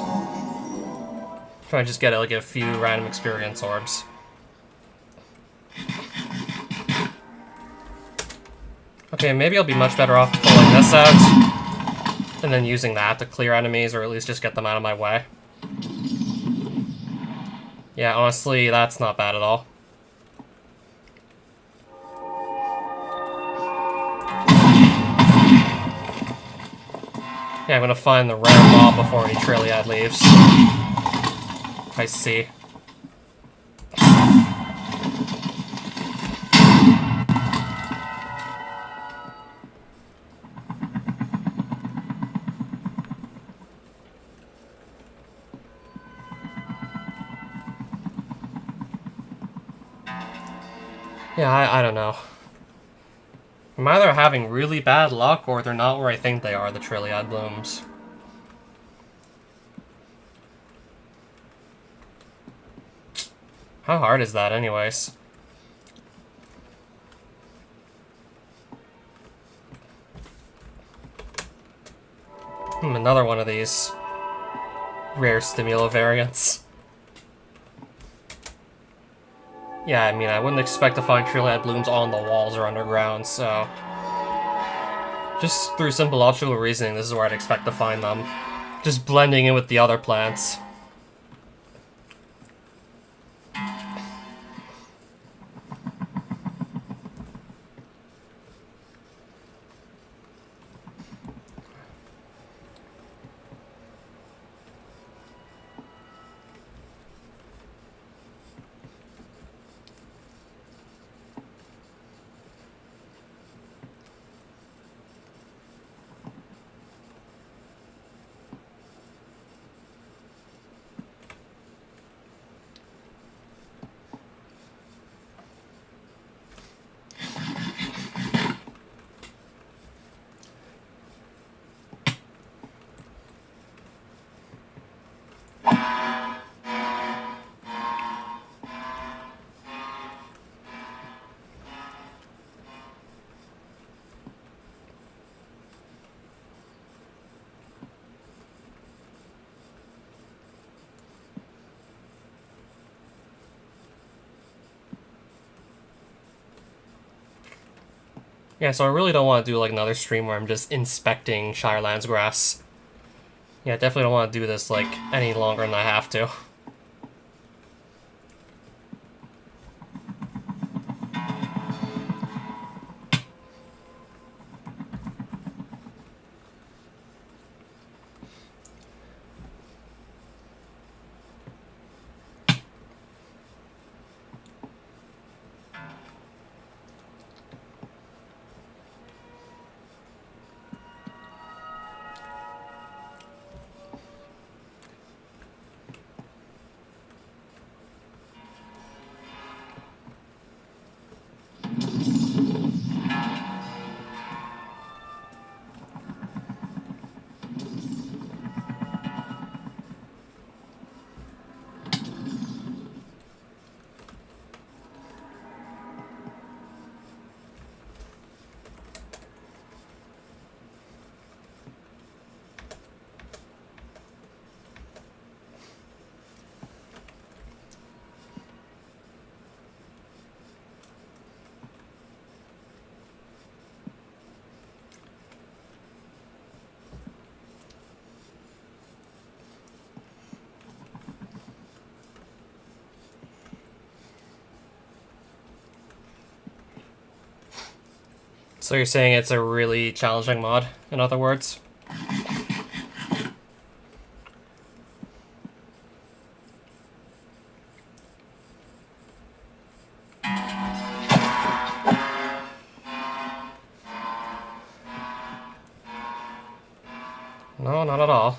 Trying to just get like a few random experience orbs. Okay, maybe I'll be much better off pulling this out and then using that to clear enemies, or at least just get them out of my way. Yeah, honestly, that's not bad at all. Yeah, I'm gonna find the rare mob before any Trilliad leaves. I see. Yeah, I don't know. I'm either having really bad luck, or they're not where I think they are, the Trilliad blooms. How hard is that, anyways? Another one of these rare Stimulo variants. Yeah, I mean, I wouldn't expect to find Trilliad blooms on the walls or underground, so... just through simple logical reasoning, this is where I'd expect to find them. Just blending in with the other plants. Yeah, so I really don't want to do like another stream where I'm just inspecting Shirelands grass. Yeah, I definitely don't want to do this like any longer than I have to. So you're saying it's a really challenging mod, in other words? No, not at all.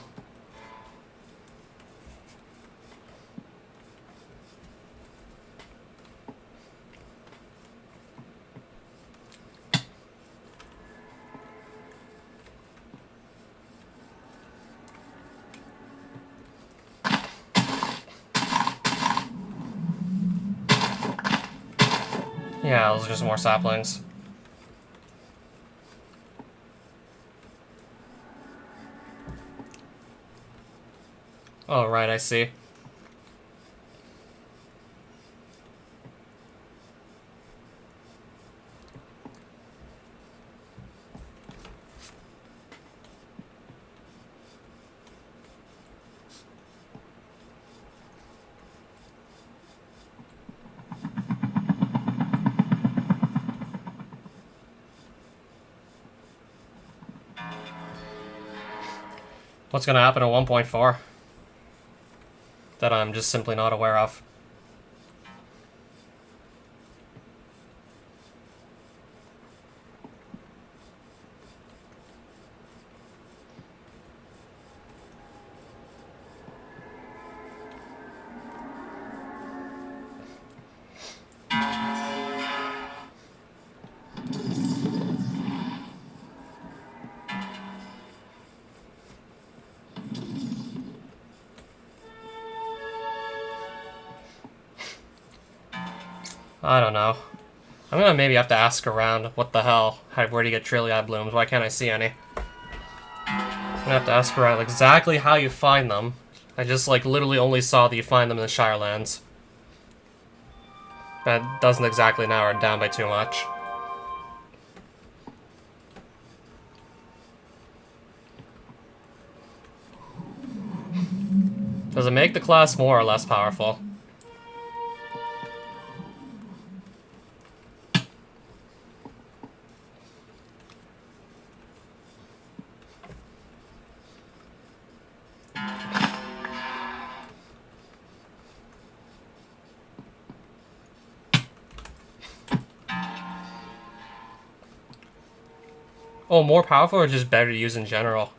Yeah, those are just more saplings. Oh, right, I see. What's gonna happen at 1.4? That I'm just simply not aware of. I don't know. I'm gonna maybe have to ask around. What the hell? Where do you get Trilliad blooms? Why can't I see any? I'm gonna have to ask around exactly how you find them. I just, like, literally only saw that you find them in the Shirelands. That doesn't exactly narrow it down by too much. Does it make the class more or less powerful? Oh, more powerful or just better to use in general?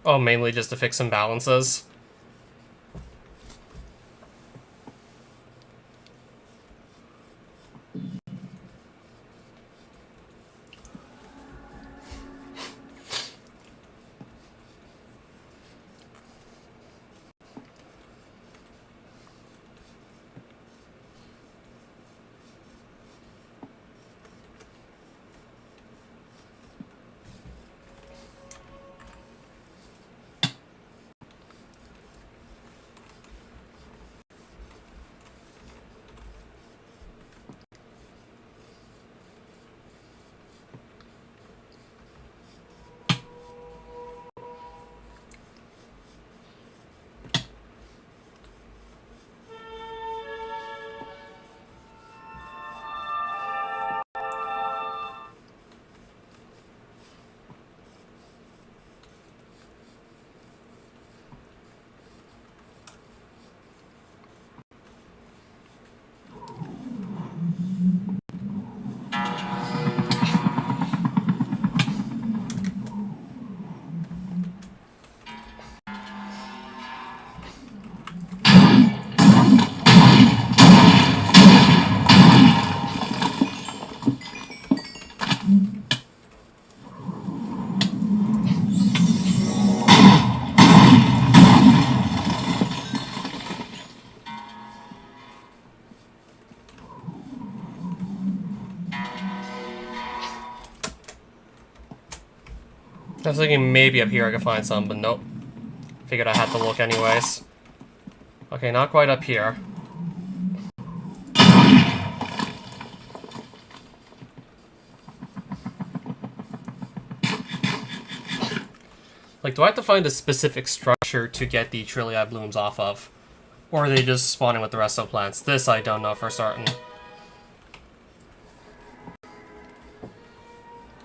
Oh, mainly just to fix imbalances. I was thinking maybe up here I could find some, but nope. Figured I had to look anyways. Okay, not quite up here. Like, do I have to find a specific structure to get the Trilliad blooms off of? Or are they just spawning with the rest of the plants? This I don't know for certain.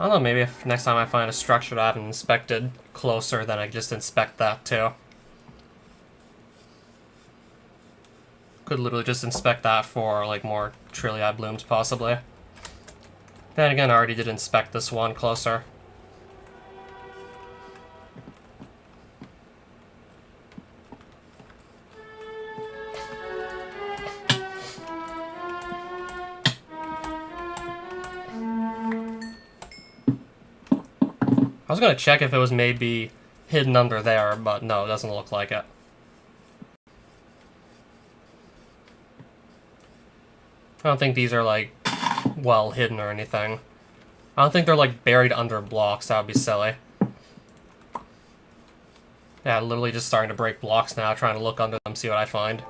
I don't know, maybe if next time I find a structure that I haven't inspected closer, then I just inspect that too. Could literally just inspect that for, like, more Trilliad blooms, possibly. Then again, I already did inspect this one closer. I was gonna check if it was maybe hidden under there, but no, it doesn't look like it. I don't think these are, like, well hidden or anything. I don't think they're, like, buried under blocks. That would be silly. Yeah, literally just starting to break blocks now, trying to look under them, see what I find.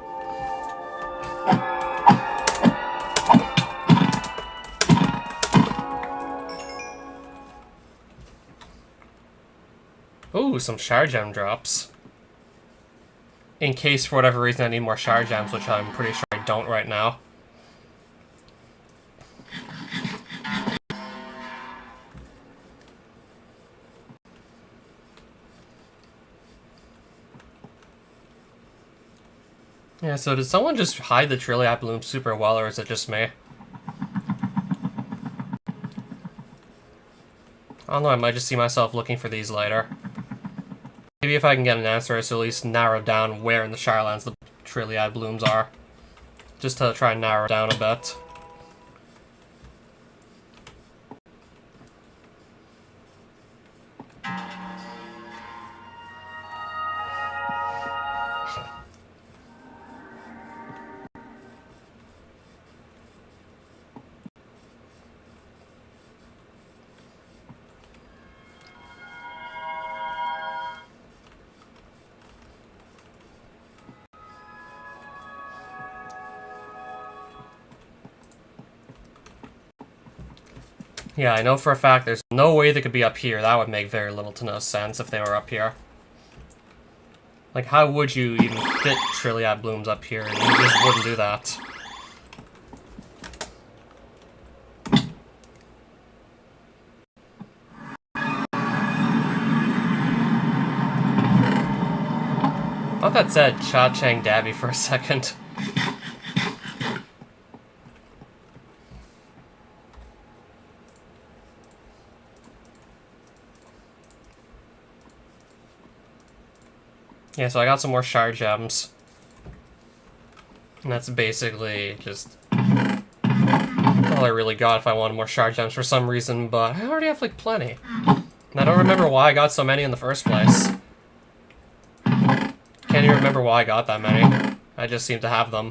Ooh, some shard gem drops. In case, for whatever reason, I need more shard gems, which I'm pretty sure I don't right now. Yeah, so did someone just hide the Trilliat Bloom super well, or is it just me? I don't know, I might just see myself looking for these later. Maybe if I can get an answer, so at least narrow down where in the Shirelands the Trilliat Blooms are. Just to try and narrow it down a bit. Yeah, I know for a fact there's no way they could be up here. That would make very little to no sense if they were up here. Like, how would you even fit Trilliat Blooms up here? You just wouldn't do that. I thought that said Cha Chang Dabby for a second. Yeah, so I got some more shard gems. And that's basically just all I really got if I wanted more shard gems for some reason, but I already have, like, plenty. And I don't remember why I got so many in the first place. Can't even remember why I got that many. I just seem to have them.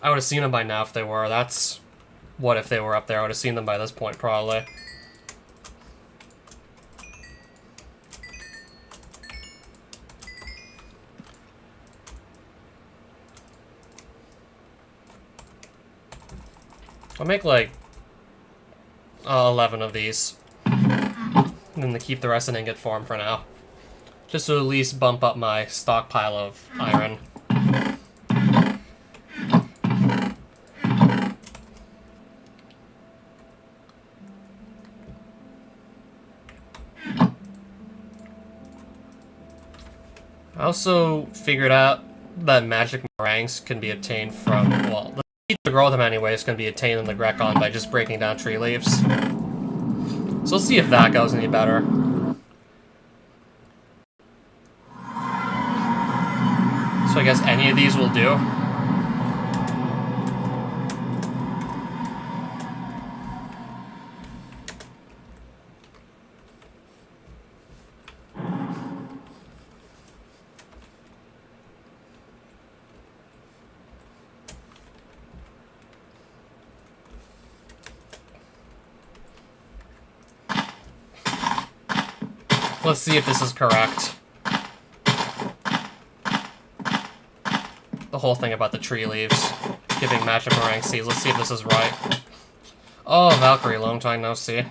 I would have seen them by now if they were. That's what if they were up there. I would have seen them by this point, probably. I'll make, like, 11 of these. And then to keep the rest in ingot form for now. Just to at least bump up my stockpile of iron. I also figured out that magic meringues can be obtained from, well, the seed to grow them anyways can be obtained in the Grekon by just breaking down tree leaves. So let's see if that goes any better. So I guess any of these will do. Let's see if this is correct. The whole thing about the tree leaves giving magic meringue seeds. Let's see if this is right. Oh, Valkyrie, long time no see.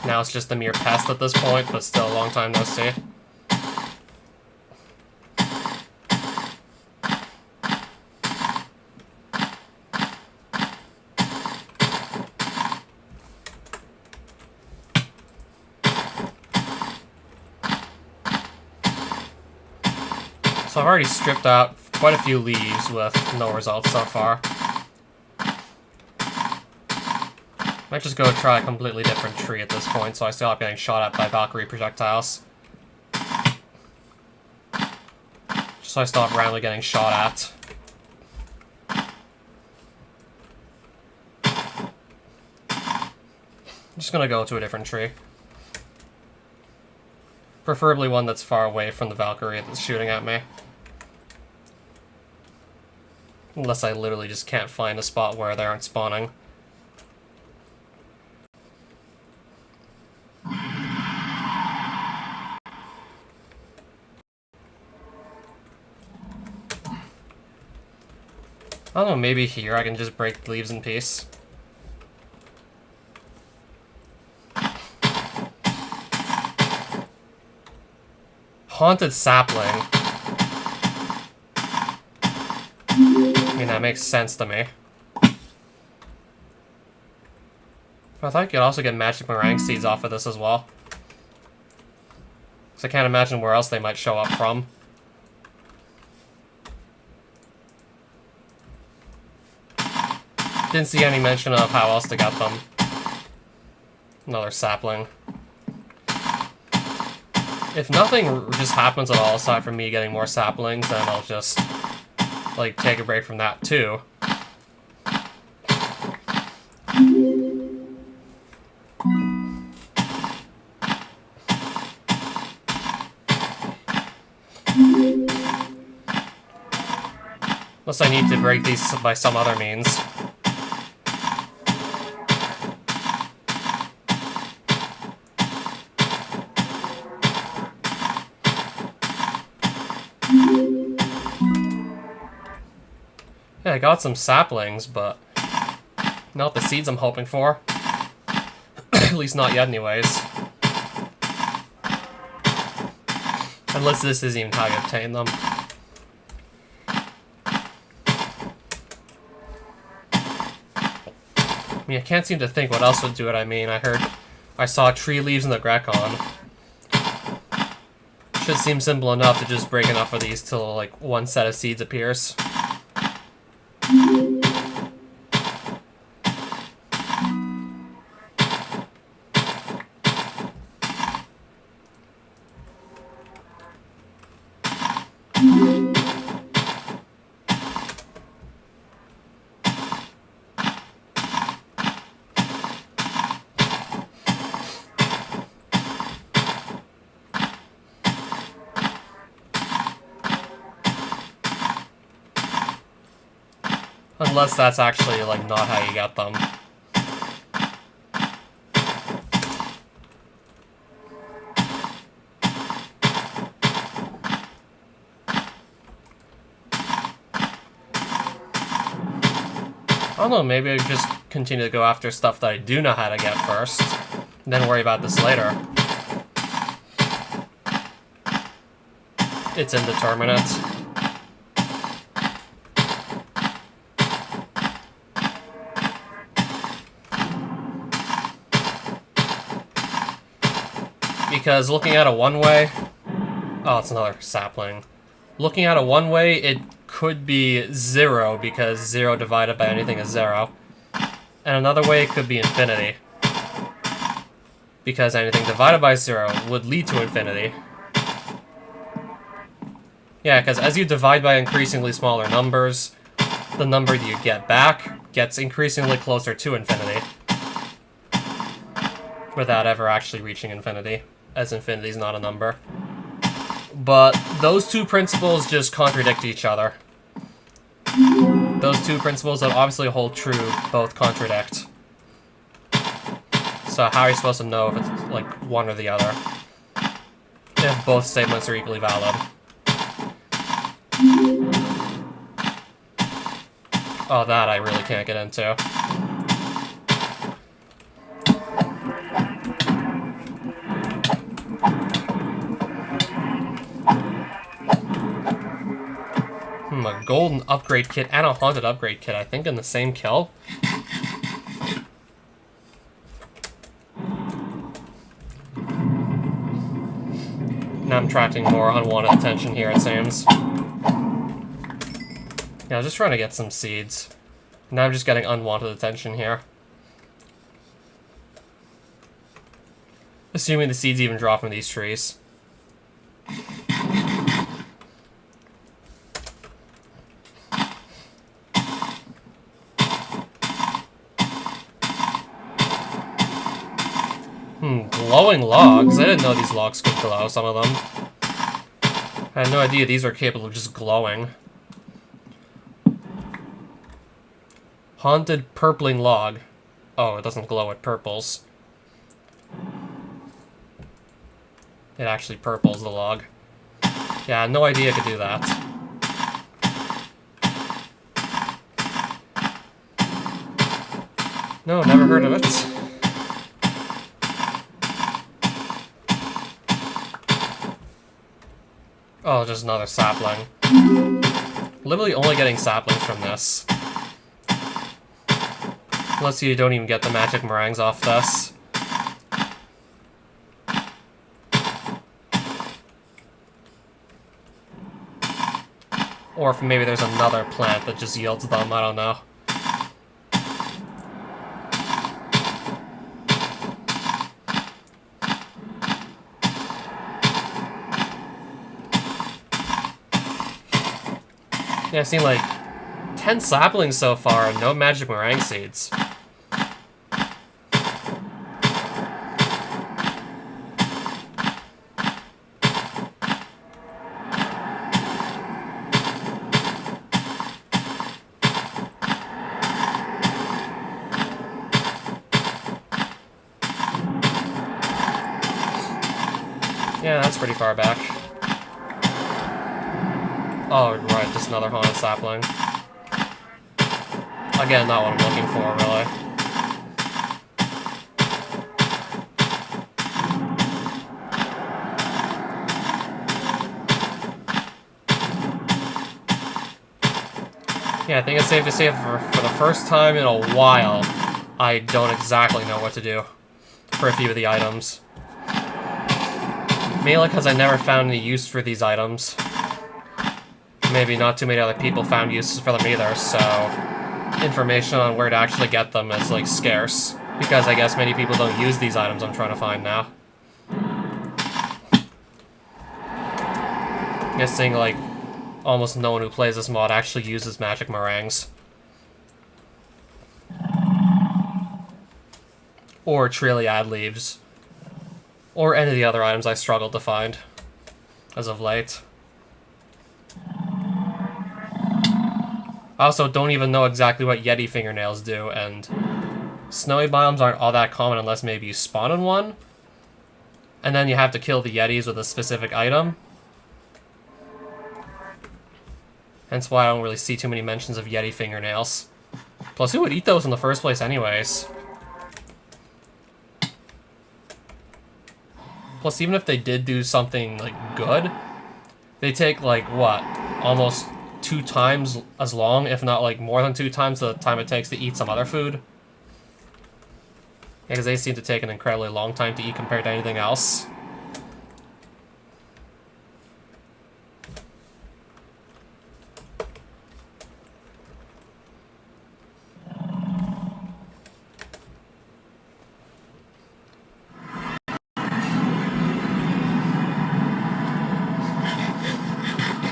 Now it's just a mere pest at this point, but still a long time no see. So I've already stripped out quite a few leaves with no results so far. Might just go try a completely different tree at this point, so I stop getting shot at by Valkyrie projectiles. so I stop randomly getting shot at. I'm just gonna go to a different tree. Preferably one that's far away from the Valkyrie that's shooting at me. Unless I literally just can't find a spot where they aren't spawning. I don't know, maybe here I can just break leaves in peace. Haunted sapling. I mean, that makes sense to me. But I thought you could also get magic meringue seeds off of this as well. Because I can't imagine where else they might show up from. Didn't see any mention of how else to get them. Another sapling. If nothing just happens at all aside from me getting more saplings, then I'll just, like, take a break from that too. Unless I need to break these by some other means. Yeah, I got some saplings, but not the seeds I'm hoping for. At least not yet anyways. Unless this isn't even how you obtain them. I mean, I can't seem to think what else would do it. I mean, I saw tree leaves in the Grecon. Should seem simple enough to just break enough of these till, like, one set of seeds appears. Unless that's actually, like, not how you get them. I don't know, maybe I just continue to go after stuff that I do know how to get first, and then worry about this later. It's indeterminate. Because looking at it one way... Oh, it's another sapling. Looking at it one way, it could be 0, because 0 divided by anything is 0. And another way, it could be infinity. Because anything divided by 0 would lead to infinity. Yeah, because as you divide by increasingly smaller numbers, the number you get back gets increasingly closer to infinity. Without ever actually reaching infinity, as infinity is not a number. But those two principles just contradict each other. Those two principles that obviously hold true both contradict. So how are you supposed to know if it's like one or the other? If both statements are equally valid. Oh, that I really can't get into. A golden upgrade kit and a haunted upgrade kit, I think in the same kill. Now I'm attracting more unwanted attention here, it seems. Yeah, I was just trying to get some seeds. Now I'm just getting unwanted attention here. Assuming the seeds even drop from these trees. Glowing logs? I didn't know these logs could glow, some of them. I had no idea these were capable of just glowing. Haunted purpling log. Oh, it doesn't glow, it purples. It actually purples the log. Yeah, no idea it could do that. No, never heard of it. Oh, just another sapling. Literally only getting saplings from this. Unless you don't even get the magic meringues off this. Or if maybe there's another plant that just yields them, I don't know. Yeah, I've seen like 10 saplings so far and no magic meringue seeds. Yeah, that's pretty far back. Oh, right, just another haunted sapling. Again, not what I'm looking for, really. Yeah, I think it's safe to say for the first time in a while, I don't exactly know what to do for a few of the items. Mainly because I never found any use for these items. Maybe not too many other people found uses for them either, so information on where to actually get them is, like, scarce. Because I guess many people don't use these items I'm trying to find now. I'm guessing, like, almost no one who plays this mod actually uses magic meringues. Or Trilliad leaves. Or any of the other items I struggled to find as of late. I also don't even know exactly what Yeti fingernails do, and snowy biomes aren't all that common unless maybe you spawn in one, and then you have to kill the Yetis with a specific item. Hence why I don't really see too many mentions of Yeti fingernails. Plus, who would eat those in the first place anyways? Plus, even if they did do something, like, good, they take, like, what? Almost 2 times as long, if not, like, more than 2 times the time it takes to eat some other food. Because they seem to take an incredibly long time to eat compared to anything else.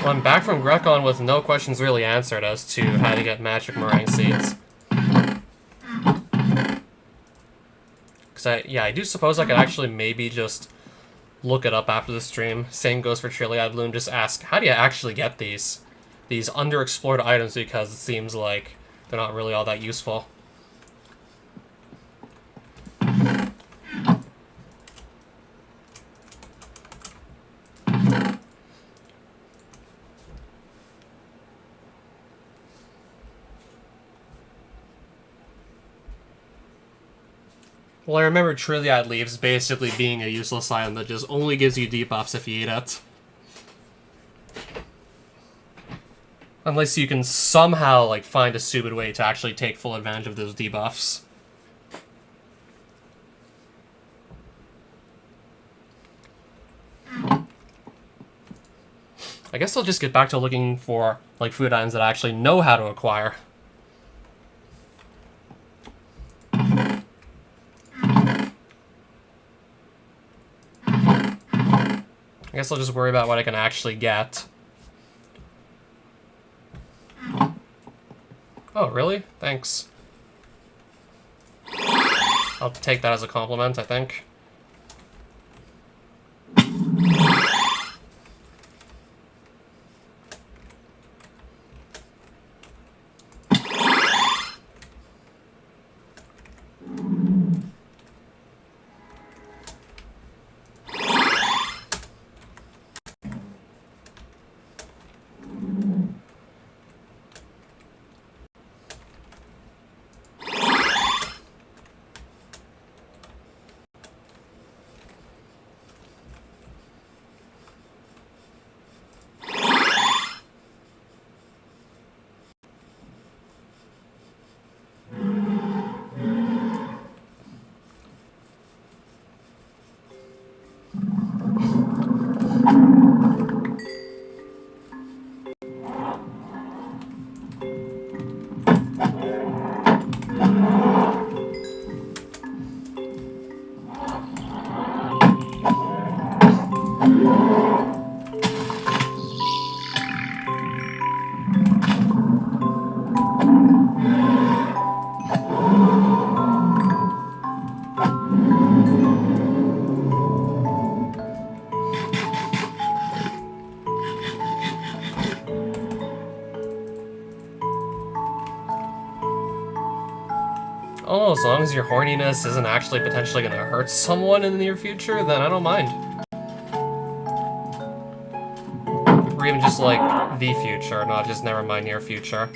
Well, I'm back from Grecon with no questions really answered as to how to get magic meringue seeds. Because I do suppose I could actually maybe just look it up after the stream. Same goes for Trilliad Loom, just ask, how do you actually get these underexplored items, because it seems like they're not really all that useful. Well, I remember Trilliad Leaves basically being a useless item that just only gives you debuffs if you eat it. Unless you can somehow, like, find a stupid way to actually take full advantage of those debuffs. I guess I'll just get back to looking for, like, food items that I actually know how to acquire. I guess I'll just worry about what I can actually get. Oh, really? Thanks. I'll take that as a compliment, I think. Oh, as long as your horniness isn't actually potentially going to hurt someone in the near future, then I don't mind. Or even just, like, the future, not just never mind near future.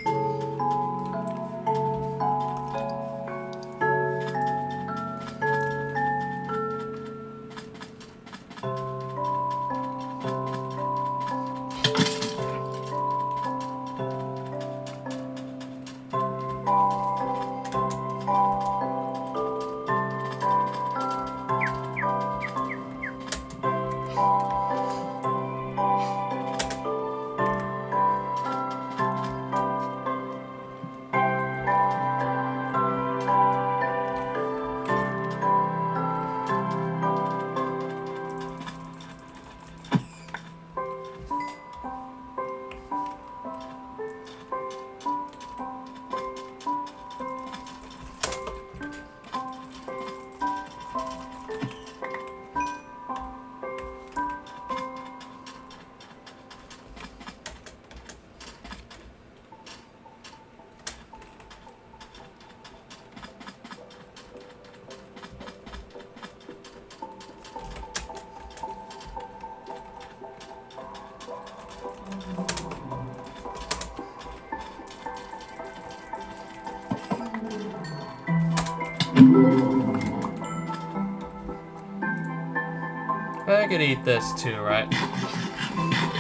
I could eat this too, right?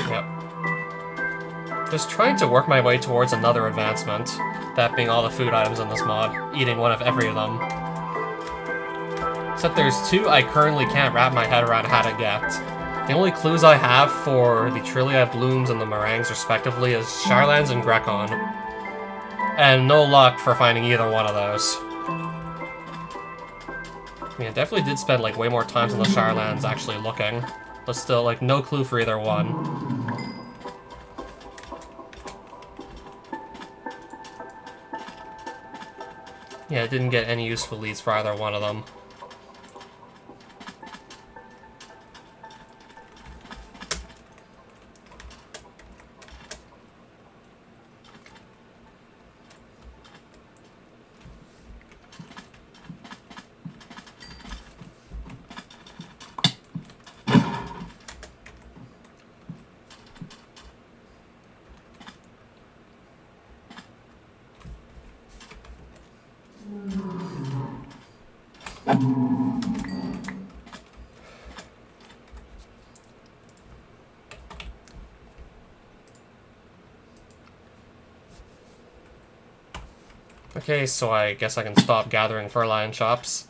Yep. Just trying to work my way towards another advancement. That being all the food items in this mod. Eating one of every of them. Except there's two I currently can't wrap my head around how to get. The only clues I have for the Trillia Blooms and the Meringues respectively is Charlands and Grecon. And no luck for finding either one of those. I mean, I definitely did spend, like, way more time on the Charlands actually looking. But still, like, no clue for either one. Yeah, I didn't get any useful leads for either one of them. Okay, so I guess I can stop gathering Furlion Chops.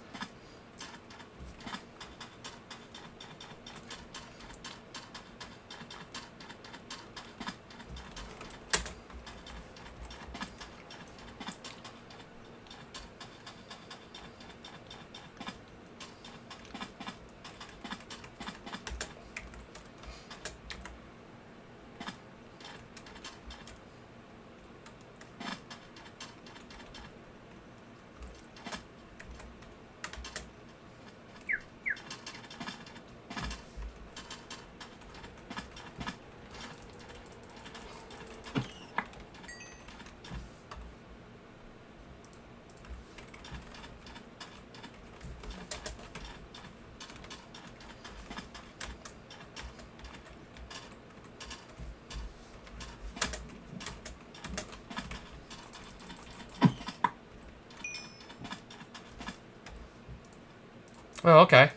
Oh, okay.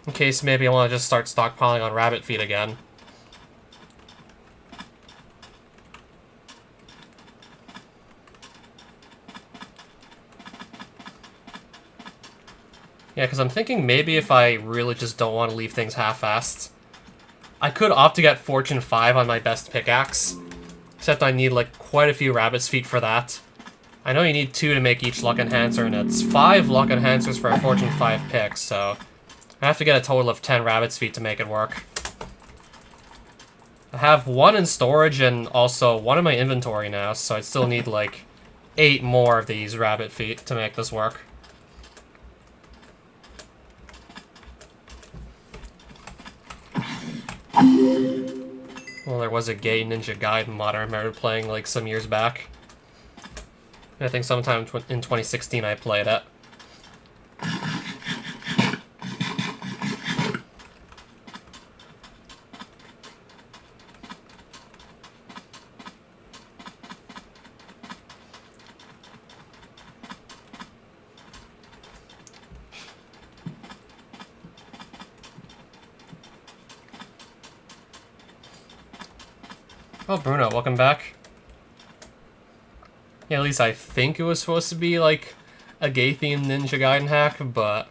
In case maybe I want to just start stockpiling on rabbit feed again. Yeah, because I'm thinking maybe if I really just don't want to leave things half-assed, I could opt to get Fortune 5 on my best pickaxe. Except I need, like, quite a few rabbit's feet for that. I know you need 2 to make each luck enhancer, and it's 5 luck enhancers for a Fortune 5 pick, so I have to get a total of 10 rabbit's feet to make it work. I have 1 in storage and also 1 in my inventory now, so I still need, like, 8 more of these rabbit feet to make this work. Well, there was a Gay Ninja Gaiden mod I remember playing, like, some years back. I think sometime in 2016 I played it. Oh, Bruno, welcome back. Yeah, at least I think it was supposed to be, like, a gay-themed Ninja Gaiden hack, but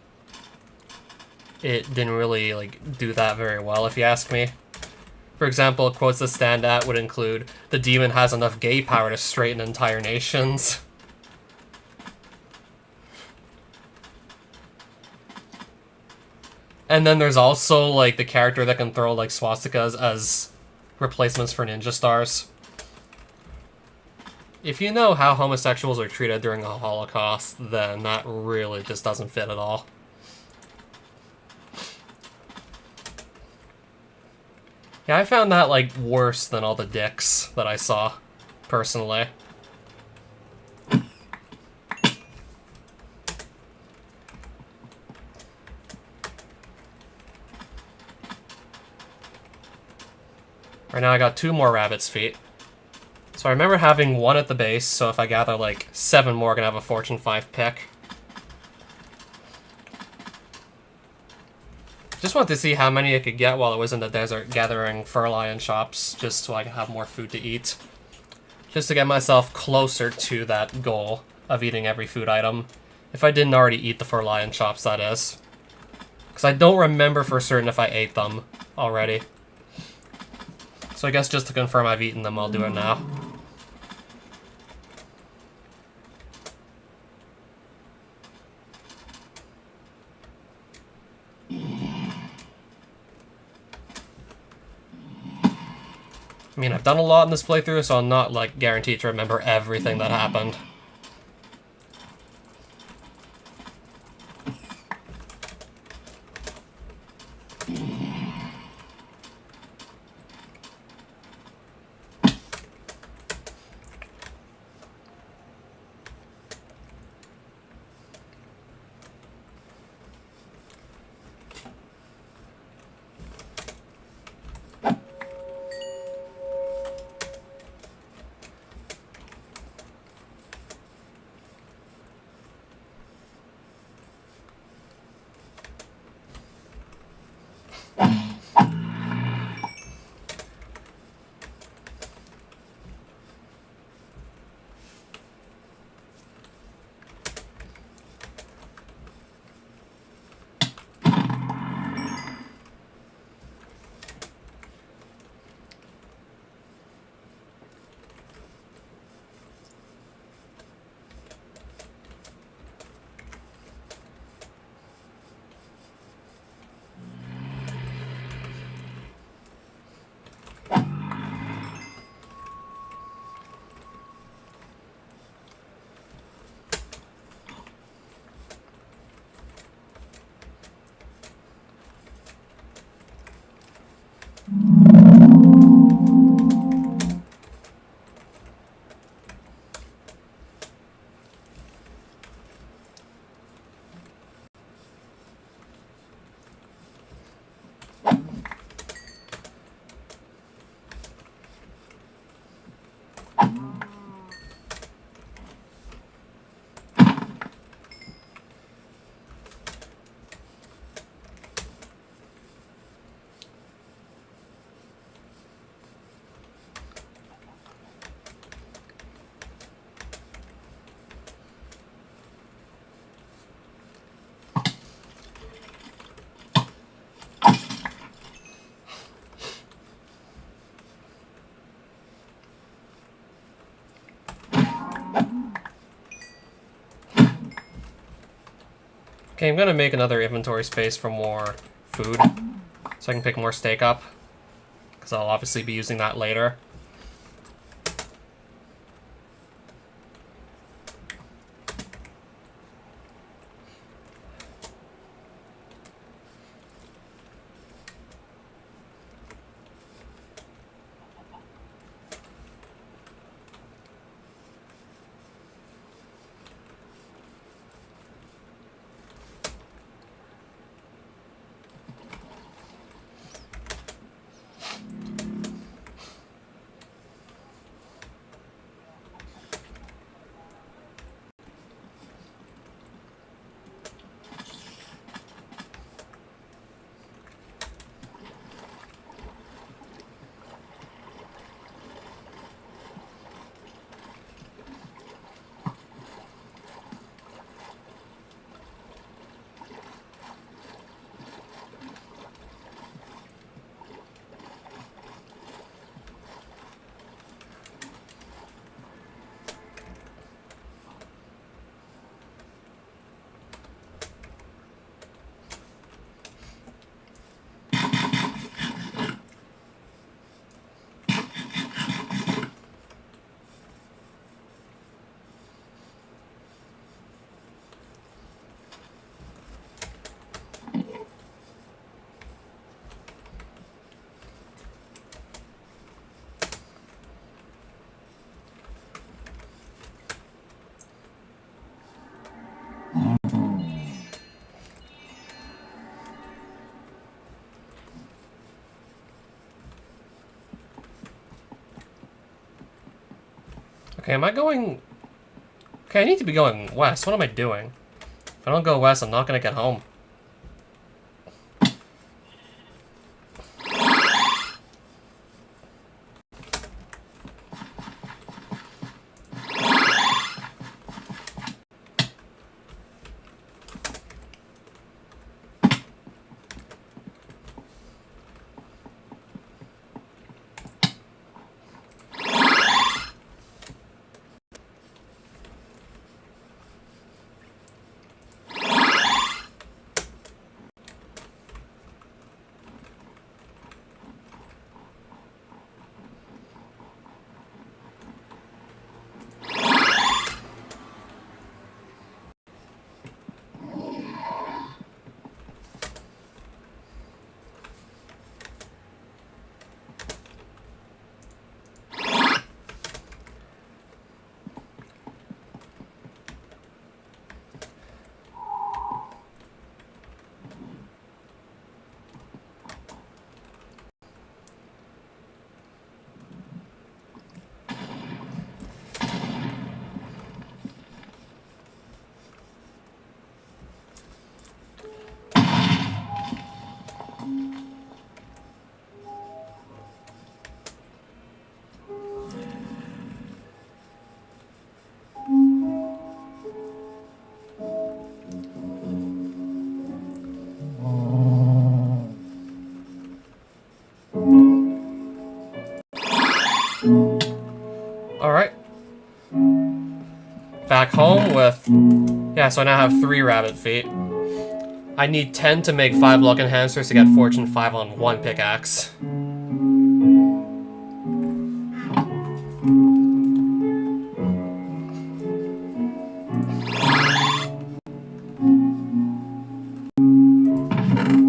it didn't really, like, do that very well, if you ask me. For example, quotes that stand out would include, "The demon has enough gay power to straighten entire nations." And then there's also, like, the character that can throw, like, swastikas as replacements for ninja stars. If you know how homosexuals are treated during the Holocaust, then that really just doesn't fit at all. Yeah, I found that, like, worse than all the dicks that I saw, personally. Right now I got 2 more rabbit's feet. So I remember having 1 at the base, so if I gather, like, 7 more, I'm gonna have a Fortune 5 pick. Just wanted to see how many I could get while I was in the desert gathering fur lion chops, just so I could have more food to eat. Just to get myself closer to that goal of eating every food item. If I didn't already eat the fur lion chops, that is. Because I don't remember for certain if I ate them already. So I guess just to confirm I've eaten them, I'll do it now. I mean, I've done a lot in this playthrough, so I'm not, like, guaranteed to remember everything that happened. Okay, I'm gonna make another inventory space for more food, so I can pick more steak up, because I'll obviously be using that later. Okay, am I going... Okay, I need to be going west. What am I doing? If I don't go west, I'm not gonna get home. Alright. Back home with... Yeah, so I now have 3 rabbit feet. I need 10 to make 5 luck enhancers to get Fortune 5 on 1 pickaxe.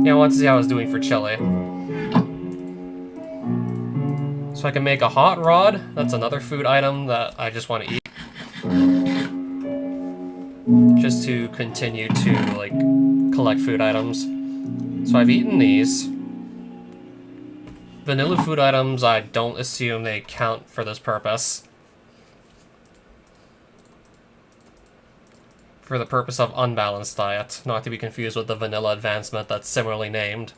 Yeah, I want to see how I was doing for chili. So I can make a hot rod. That's another food item that I just want to eat. Just to continue to, like, collect food items. So I've eaten these. Vanilla food items, I don't assume they count for this purpose. For the purpose of unbalanced diet, not to be confused with the vanilla advancement that's similarly named.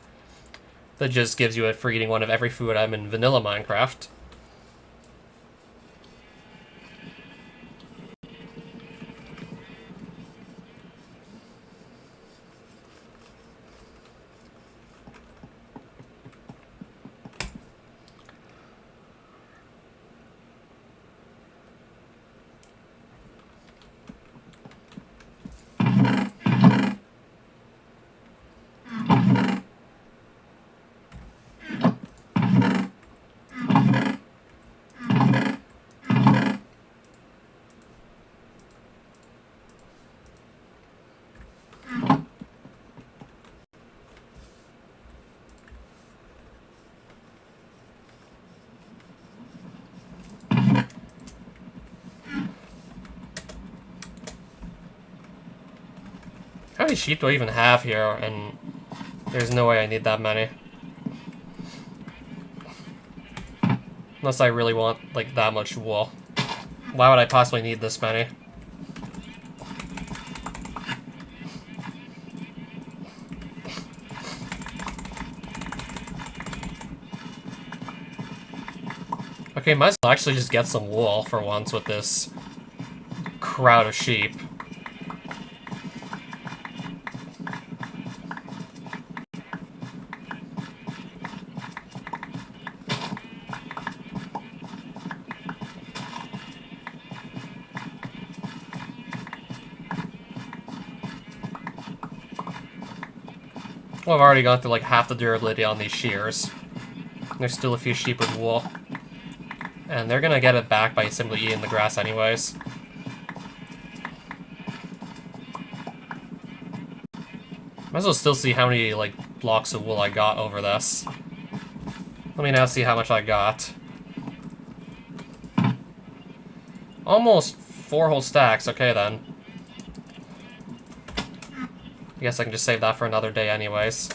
That just gives you it for eating one of every food item in vanilla Minecraft. many sheep do I even have here? And there's no way I need that many. Unless I really want, like, that much wool. Why would I possibly need this many? Okay, might as well actually just get some wool for once with this crowd of sheep. Well, I've already gone through like half the durability on these shears. There's still a few sheep with wool. And they're gonna get it back by simply eating the grass anyways. Might as well still see how many, like, blocks of wool I got over this. Let me now see how much I got. Almost 4 whole stacks, okay then. I guess I can just save that for another day anyways.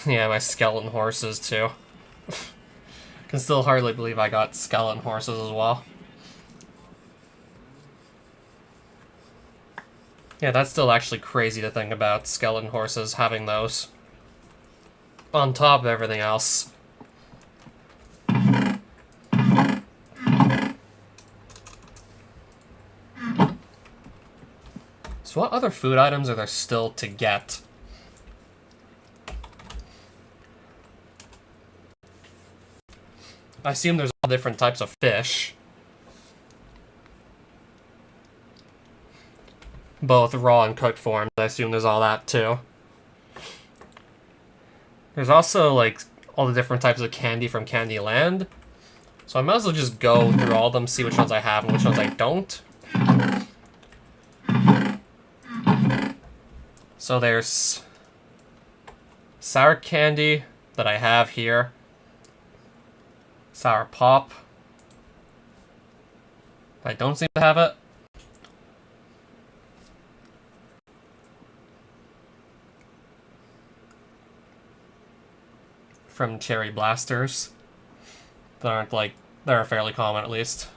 Yeah, my skeleton horses too. Can still hardly believe I got skeleton horses as well. Yeah, that's still actually crazy to think about, skeleton horses having those. On top of everything else. So what other food items are there still to get? I assume there's all different types of fish. Both raw and cooked forms. I assume there's all that too. There's also like all the different types of candy from Candyland. So I might as well just go through all of them, see which ones I have and which ones I don't. So there's sour candy that I have here. Sour pop. I don't seem to have it. From cherry blasters. That aren't like, they're fairly common at least.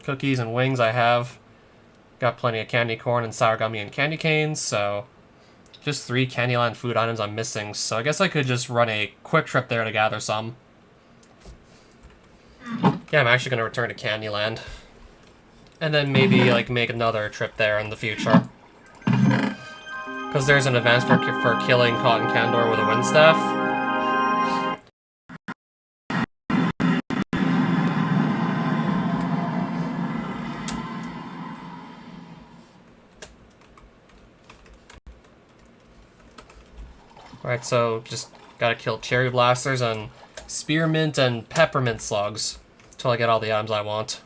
Cookies and wings I have. Got plenty of candy corn and sour gummy and candy canes, so just 3 Candyland food items I'm missing, so I guess I could just run a quick trip there to gather some. Yeah, I'm actually going to return to Candyland. And then maybe, like, make another trip there in the future. Because there's an advance for killing Cotton Candor with a wind staff. Alright, so just gotta kill cherry blasters and spearmint and peppermint slugs until I get all the items I want.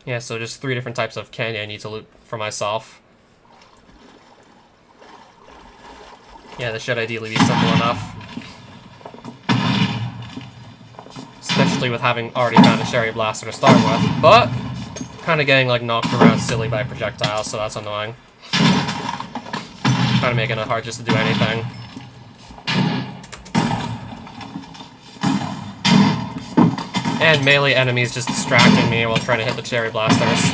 Yeah, so just 3 different types of candy I need to loot for myself. Yeah, this should ideally be simple enough. Especially with having already found a cherry blaster to start with, but kind of getting like knocked around silly by projectiles, so that's annoying. Kind of making it hard just to do anything. And melee enemies just distracting me while trying to hit the cherry blasters.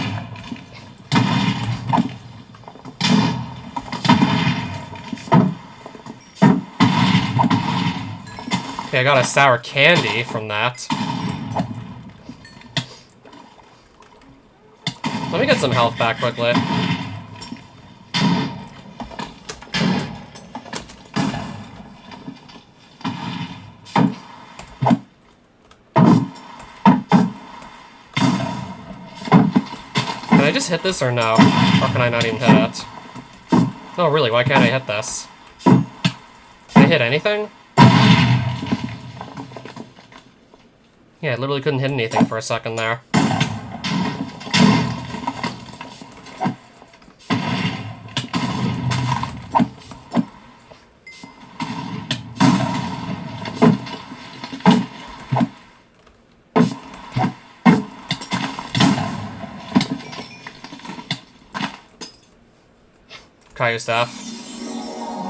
Okay, I got a sour candy from that. Let me get some health back quickly. Can I just hit this or no? Or can I not even hit it? Oh, really? Why can't I hit this? Can I hit anything? Yeah, I literally couldn't hit anything for a second there. Caillou Staff.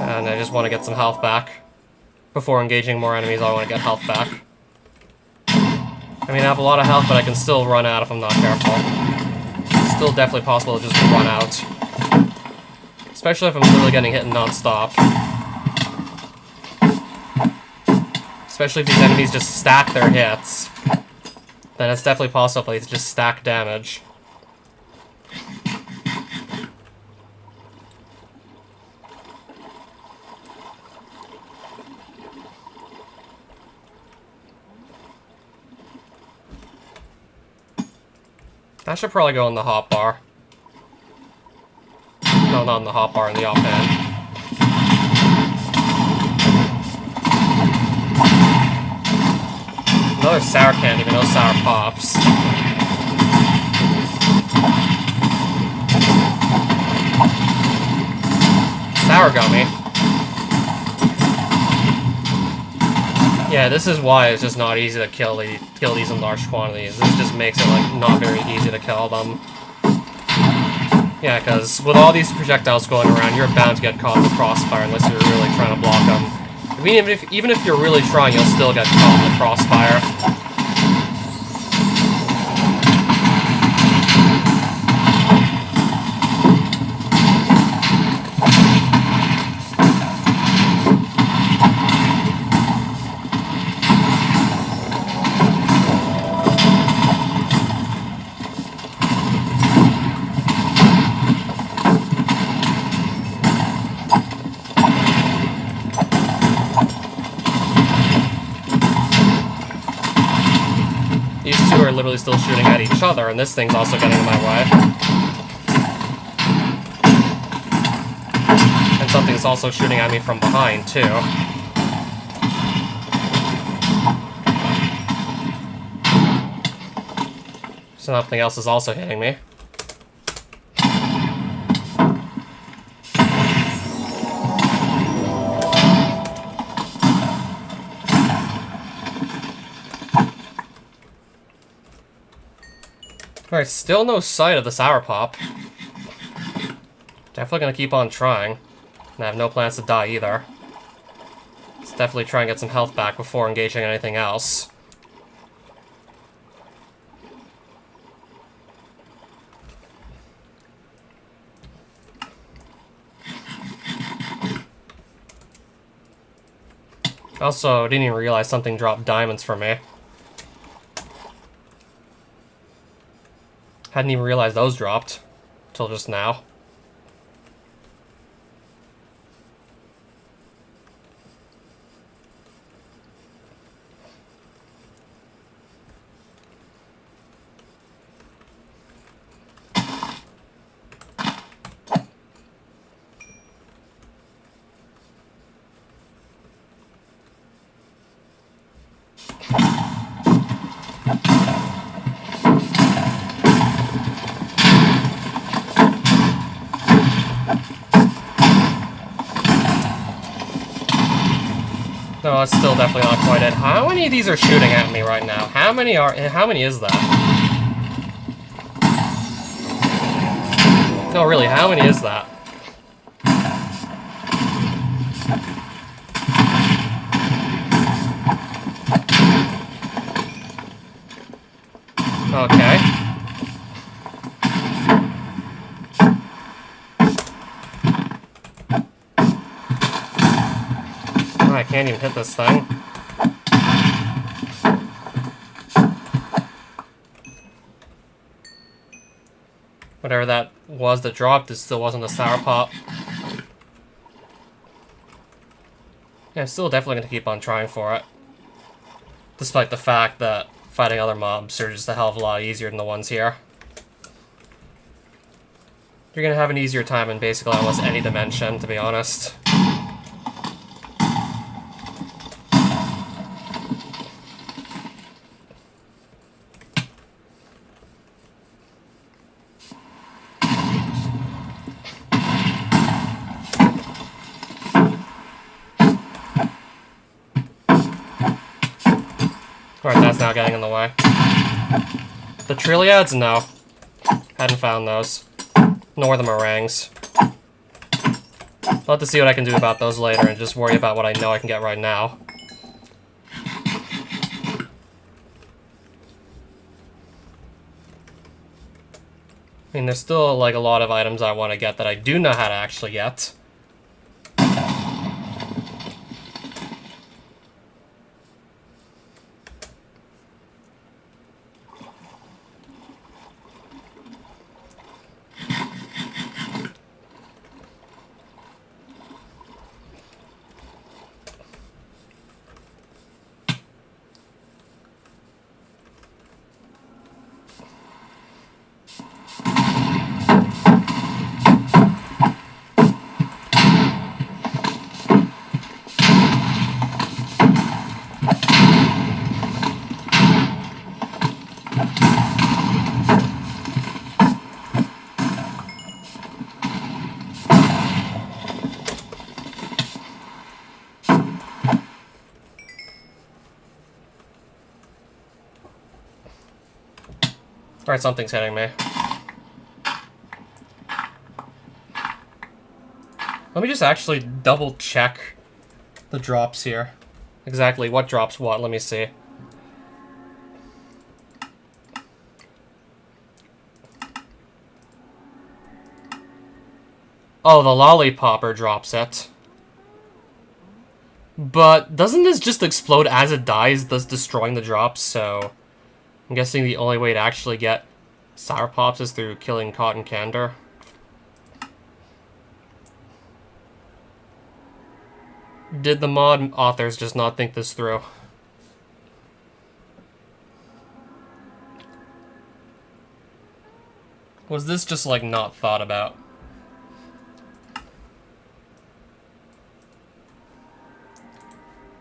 And I just want to get some health back. Before engaging more enemies, I want to get health back. I mean, I have a lot of health, but I can still run out if I'm not careful. It's still definitely possible to just run out. Especially if I'm literally getting hit non-stop. Especially if these enemies just stack their hits. Then it's definitely possible to just stack damage. I should probably go in the hotbar. No, not in the hotbar, in the offhand. Another sour candy, but no sour pops. Sour gummy. Yeah, this is why it's just not easy to kill these in large quantities. This just makes it like not very easy to kill them. Yeah, because with all these projectiles going around, you're bound to get caught in the crossfire unless you're really trying to block them. I mean, even if you're really trying, you'll still get caught in the crossfire. Literally still shooting at each other, and this thing's also getting in my way. And something's also shooting at me from behind, too. So nothing else is also hitting me. Alright, still no sight of the sour pop. Definitely gonna keep on trying. And I have no plans to die either. Let's definitely try and get some health back before engaging anything else. Also, I didn't even realize something dropped diamonds for me. Hadn't even realized those dropped till just now. No, it's still definitely not quite it. How many of these are shooting at me right now? How many is that? No, really, how many is that? Okay. I can't even hit this thing. Whatever that was that dropped, it still wasn't a sour pop. Yeah, I'm still definitely going to keep on trying for it. Despite the fact that fighting other mobs are just a hell of a lot easier than the ones here. You're gonna have an easier time in basically almost any dimension, to be honest. Alright, that's now getting in the way. The Trilliads? No. Hadn't found those. Nor the meringues. I'll have to see what I can do about those later and just worry about what I know I can get right now. I mean, there's still, like, a lot of items I want to get that I do know how to actually get. Alright, something's hitting me. Let me just actually double check the drops here. Exactly what drops what, let me see. Oh, the lollipopper drops it. But doesn't this just explode as it dies, thus destroying the drops, so... I'm guessing the only way to actually get Sour Pops is through killing Cotton Candor. Did the mod authors just not think this through? Was this just, like, not thought about?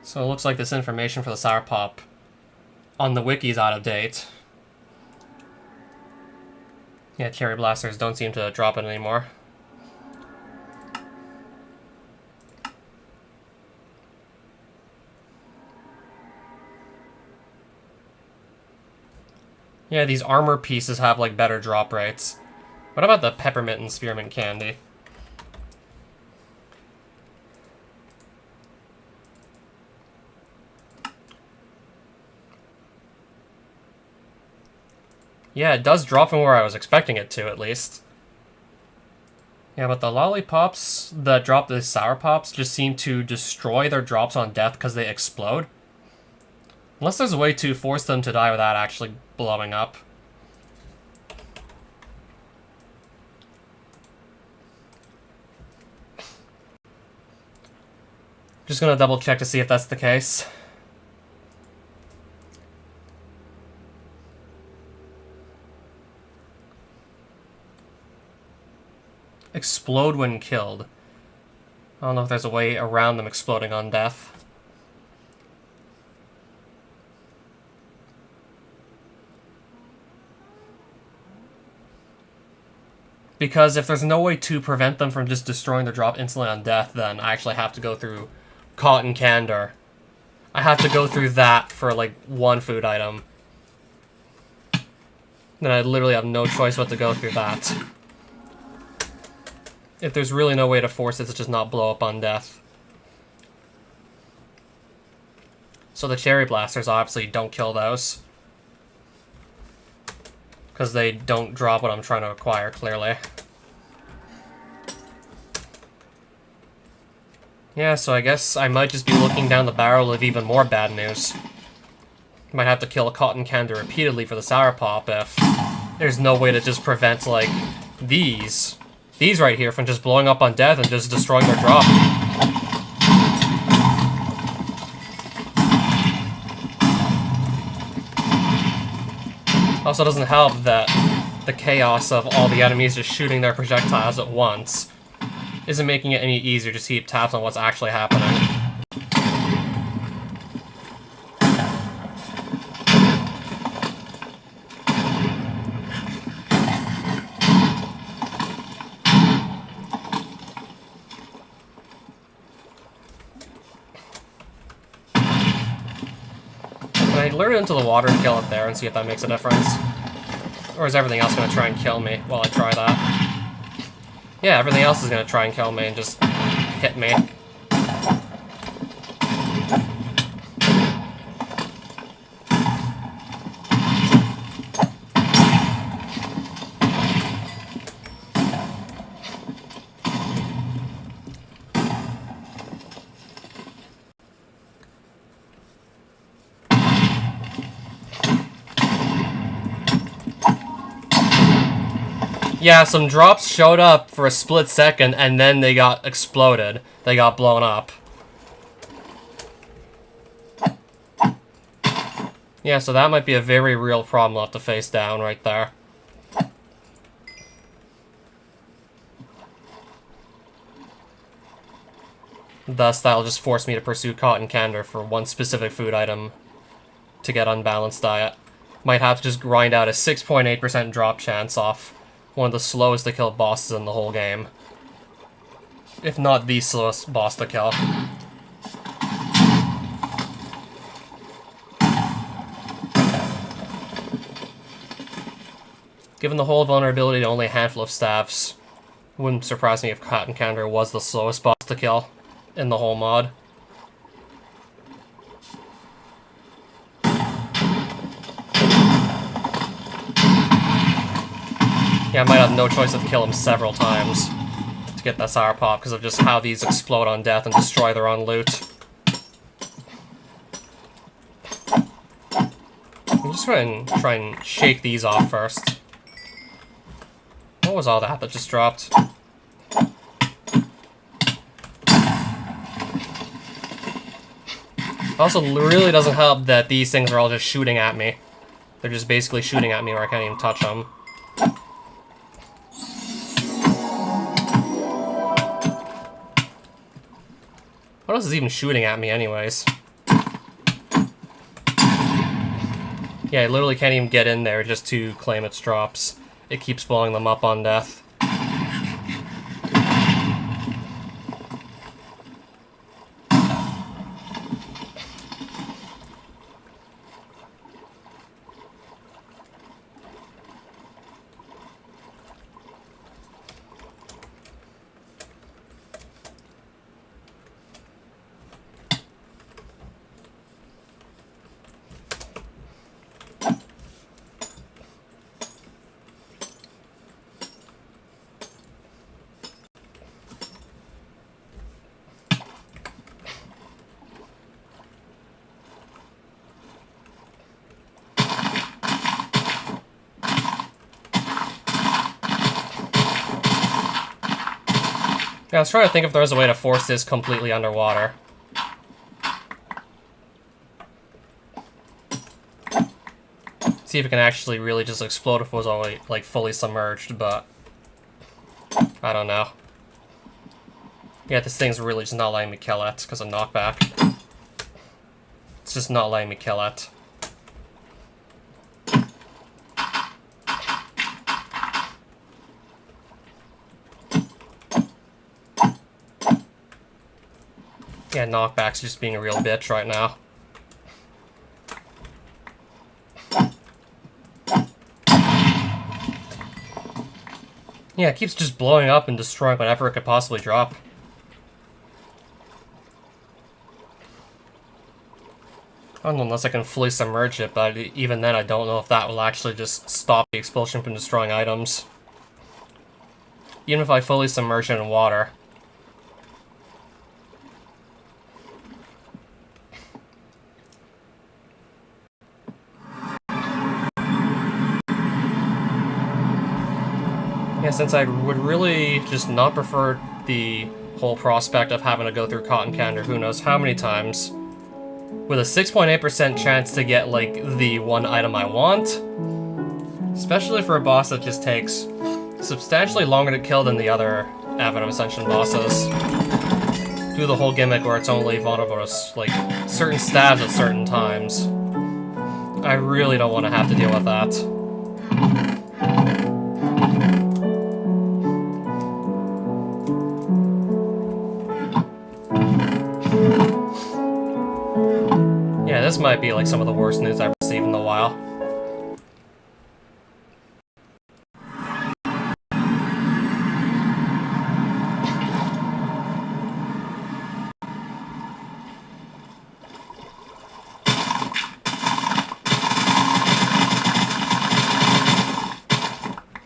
So it looks like this information for the Sour Pop on the wiki's out of date. Yeah, Cherry Blasters don't seem to drop it anymore. Yeah, these armor pieces have, like, better drop rates. What about the peppermint and spearmint candy? Yeah, it does drop from where I was expecting it to, at least. Yeah, but the lollipops that drop the Sour Pops just seem to destroy their drops on death because they explode. Unless there's a way to force them to die without actually blowing up. Just gonna double check to see if that's the case. Explode when killed. I don't know if there's a way around them exploding on death. Because if there's no way to prevent them from just destroying their drop instantly on death, then I actually have to go through Cotton Candor. I have to go through that for, like, one food item. Then I literally have no choice but to go through that. If there's really no way to force it to just not blow up on death. So the Cherry Blasters obviously don't kill those. Because they don't drop what I'm trying to acquire, clearly. Yeah, so I guess I might just be looking down the barrel of even more bad news. Might have to kill a Cotton Candor repeatedly for the Sour Pop if there's no way to just prevent, like, these right here from just blowing up on death and just destroying their drop. Also doesn't help that the chaos of all the enemies just shooting their projectiles at once isn't making it any easier to keep tabs on what's actually happening. Can I lure it into the water and kill it there and see if that makes a difference? Or is everything else going to try and kill me while I try that? Yeah, everything else is going to try and kill me and just hit me. Yeah, some drops showed up for a split second, and then they got exploded. They got blown up. Yeah, so that might be a very real problem we'll have to face down right there. Thus, that'll just force me to pursue cotton candy for one specific food item to get unbalanced diet. Might have to just grind out a 6.8% drop chance off one of the slowest to kill bosses in the whole game. If not the slowest boss to kill. Given the whole vulnerability to only a handful of staffs, it wouldn't surprise me if Cotton Candy was the slowest boss to kill in the whole mod. Yeah, I might have no choice but to kill him several times to get that sour pop because of just how these explode on death and destroy their own loot. I'm just going to try and shake these off first. What was all that just dropped? Also, really doesn't help that these things are all just shooting at me. They're just basically shooting at me where I can't even touch them. What else is even shooting at me anyways? Yeah, I literally can't even get in there just to claim its drops. It keeps blowing them up on death. Yeah, I was trying to think if there was a way to force this completely underwater. See if it can actually really just explode if it was only, like, fully submerged, but I don't know. Yeah, this thing's really just not letting me kill it because of knockback. It's just not letting me kill it. Yeah, knockback's just being a real bitch right now. Yeah, it keeps just blowing up and destroying whatever it could possibly drop. I don't know unless I can fully submerge it, but even then I don't know if that will actually just stop the expulsion from destroying items. Even if I fully submerge it in water. Yeah, since I would really just not prefer the whole prospect of having to go through cotton candy who knows how many times, with a 6.8% chance to get, like, the one item I want, Especially for a boss that just takes substantially longer to kill than the other Avenue Ascension bosses. Do the whole gimmick where it's only vulnerable to, like, certain stabs at certain times. I really don't want to have to deal with that. Yeah, this might be like some of the worst news I've received in a while.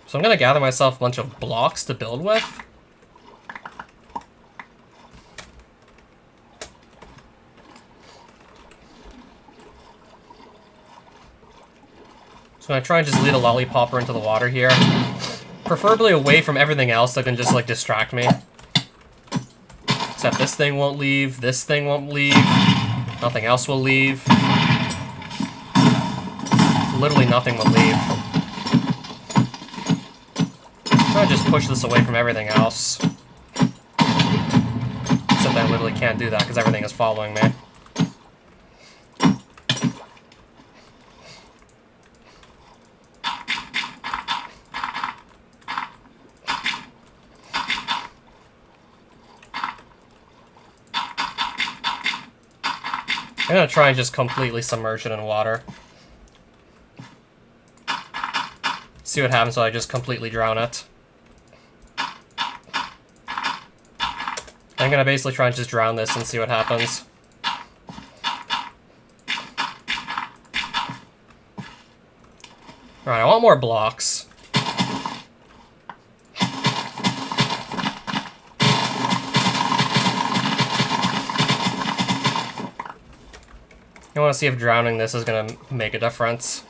So I'm gonna gather myself a bunch of blocks to build with. So I'm gonna try and just lead a lollipopper into the water here. Preferably away from everything else that can just, like, distract me. Except this thing won't leave, this thing won't leave, nothing else will leave. Literally nothing will leave. I'm gonna just push this away from everything else. Except I literally can't do that because everything is following me. I'm gonna try and just completely submerge it in water. See what happens when I just completely drown it. I'm gonna basically try and just drown this and see what happens. Alright, I want more blocks. I want to see if drowning this is going to make a difference.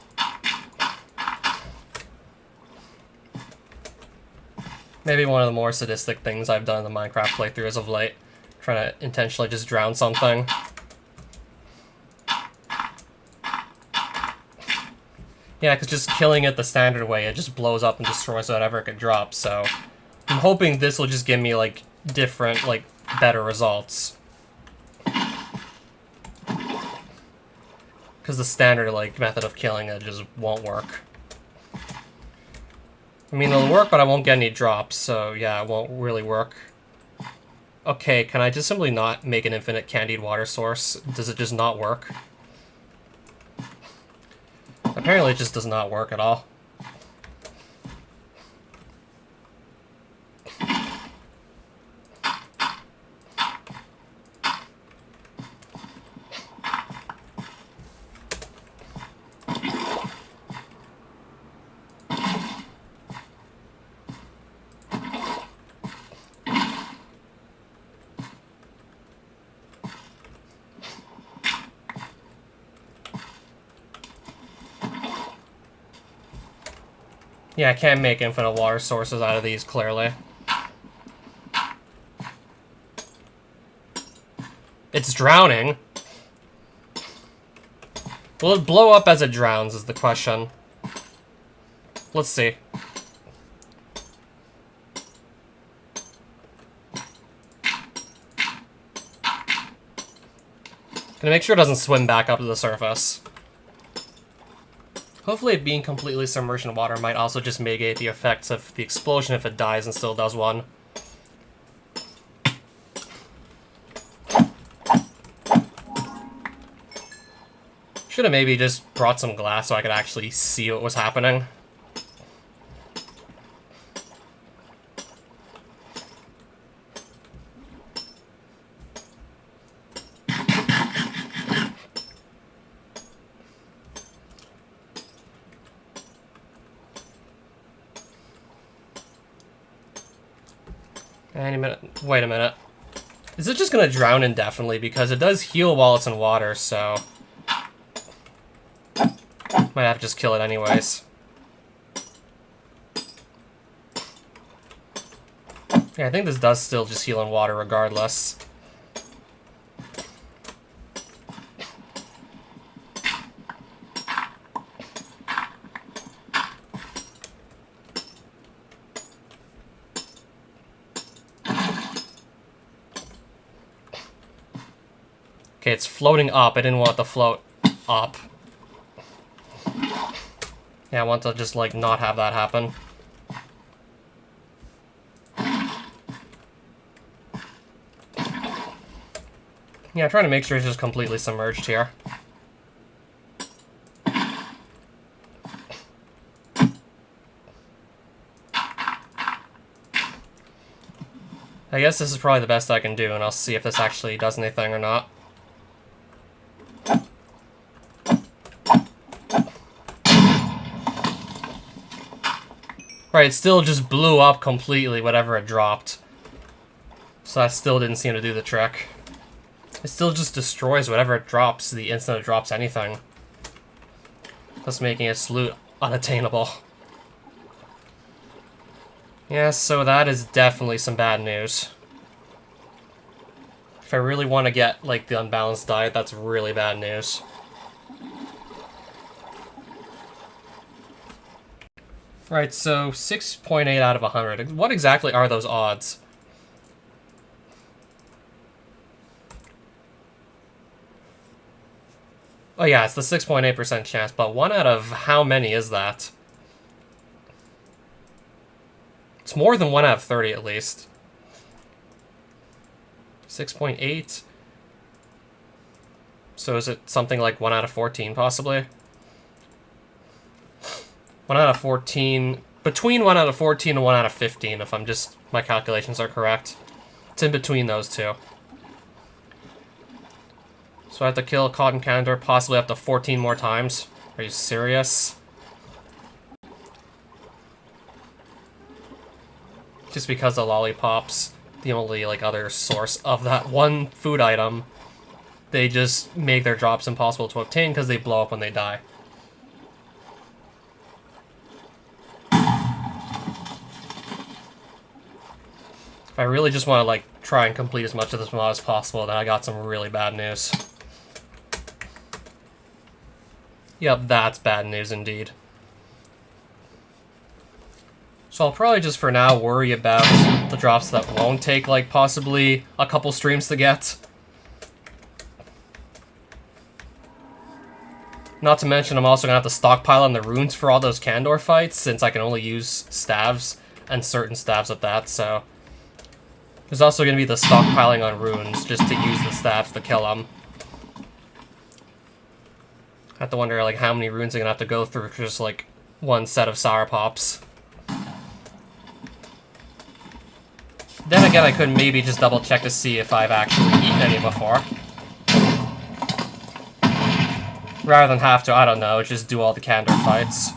Maybe one of the more sadistic things I've done in the Minecraft playthrough as of late. Trying to intentionally just drown something. Yeah, because just killing it the standard way, it just blows up and destroys whatever it could drop, so... I'm hoping this will just give me, like, different, like, better results. Because the standard, like, method of killing it just won't work. I mean, it'll work, but I won't get any drops, so yeah, it won't really work. Okay, can I just simply not make an infinite candied water source? Does it just not work? Apparently it just does not work at all. Yeah, I can't make infinite water sources out of these, clearly. It's drowning. Will it blow up as it drowns, is the question. Let's see. Gonna make sure it doesn't swim back up to the surface. Hopefully it being completely submerged in water might also just mitigate the effects of the explosion if it dies and still does one. Should have maybe just brought some glass so I could actually see what was happening. Any minute. Wait a minute. Is it just gonna drown indefinitely? Because it does heal while it's in water, so... Might have to just kill it anyways. Yeah, I think this does still just heal in water regardless. Okay, it's floating up. I didn't want it to float up. Yeah, I want to just, like, not have that happen. Yeah, I'm trying to make sure it's just completely submerged here. I guess this is probably the best I can do, and I'll see if this actually does anything or not. Right, it still just blew up completely, whatever it dropped. So that still didn't seem to do the trick. It still just destroys whatever it drops the instant it drops anything. Thus making its loot unattainable. Yeah, so that is definitely some bad news. If I really want to get, like, the unbalanced diet, that's really bad news. Right, so 6.8 out of 100. What exactly are those odds? Oh yeah, it's the 6.8% chance, but 1 out of how many is that? It's more than 1 out of 30 at least. 6.8? So is it something like 1 out of 14 possibly? 1 out of 14, between 1 out of 14 and 1 out of 15, if my calculations are correct. It's in between those two. So I have to kill Cotton Candor possibly up to 14 more times. Are you serious? Just because the lollipops, the only, like, other source of that one food item, they just make their drops impossible to obtain because they blow up when they die. If I really just want to, like, try and complete as much of this mod as possible, then I got some really bad news. Yep, that's bad news indeed. So I'll probably just for now worry about the drops that won't take, like, possibly a couple streams to get. Not to mention I'm also going to have to stockpile on the runes for all those Candor fights, since I can only use staves, and certain staves at that, so... There's also going to be the stockpiling on runes, just to use the staves to kill them. I have to wonder, like, how many runes I'm going to have to go through for just, like, one set of Sour Pops. Then again, I could maybe just double check to see if I've actually eaten any before. Rather than have to, I don't know, just do all the Candor fights.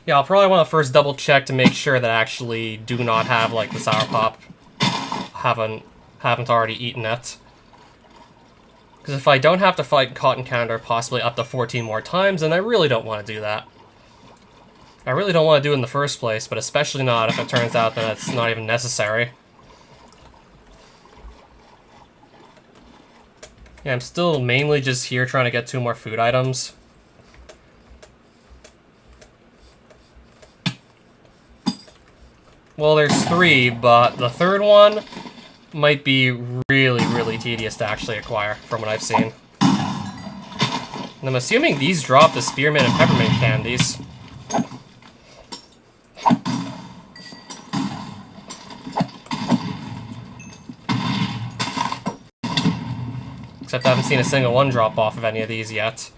Yeah, I'll probably want to first double check to make sure that I actually do not have, like, the Sour Pop. Haven't already eaten it. Because if I don't have to fight Cotton Candor possibly up to 14 more times, then I really don't want to do that. I really don't want to do it in the first place, but especially not if it turns out that it's not even necessary. Yeah, I'm still mainly just here trying to get 2 more food items. Well, there's 3, but the third one might be really, really tedious to actually acquire, from what I've seen. And I'm assuming these drop the spearmint and peppermint candies. Except I haven't seen a single one drop off of any of these yet.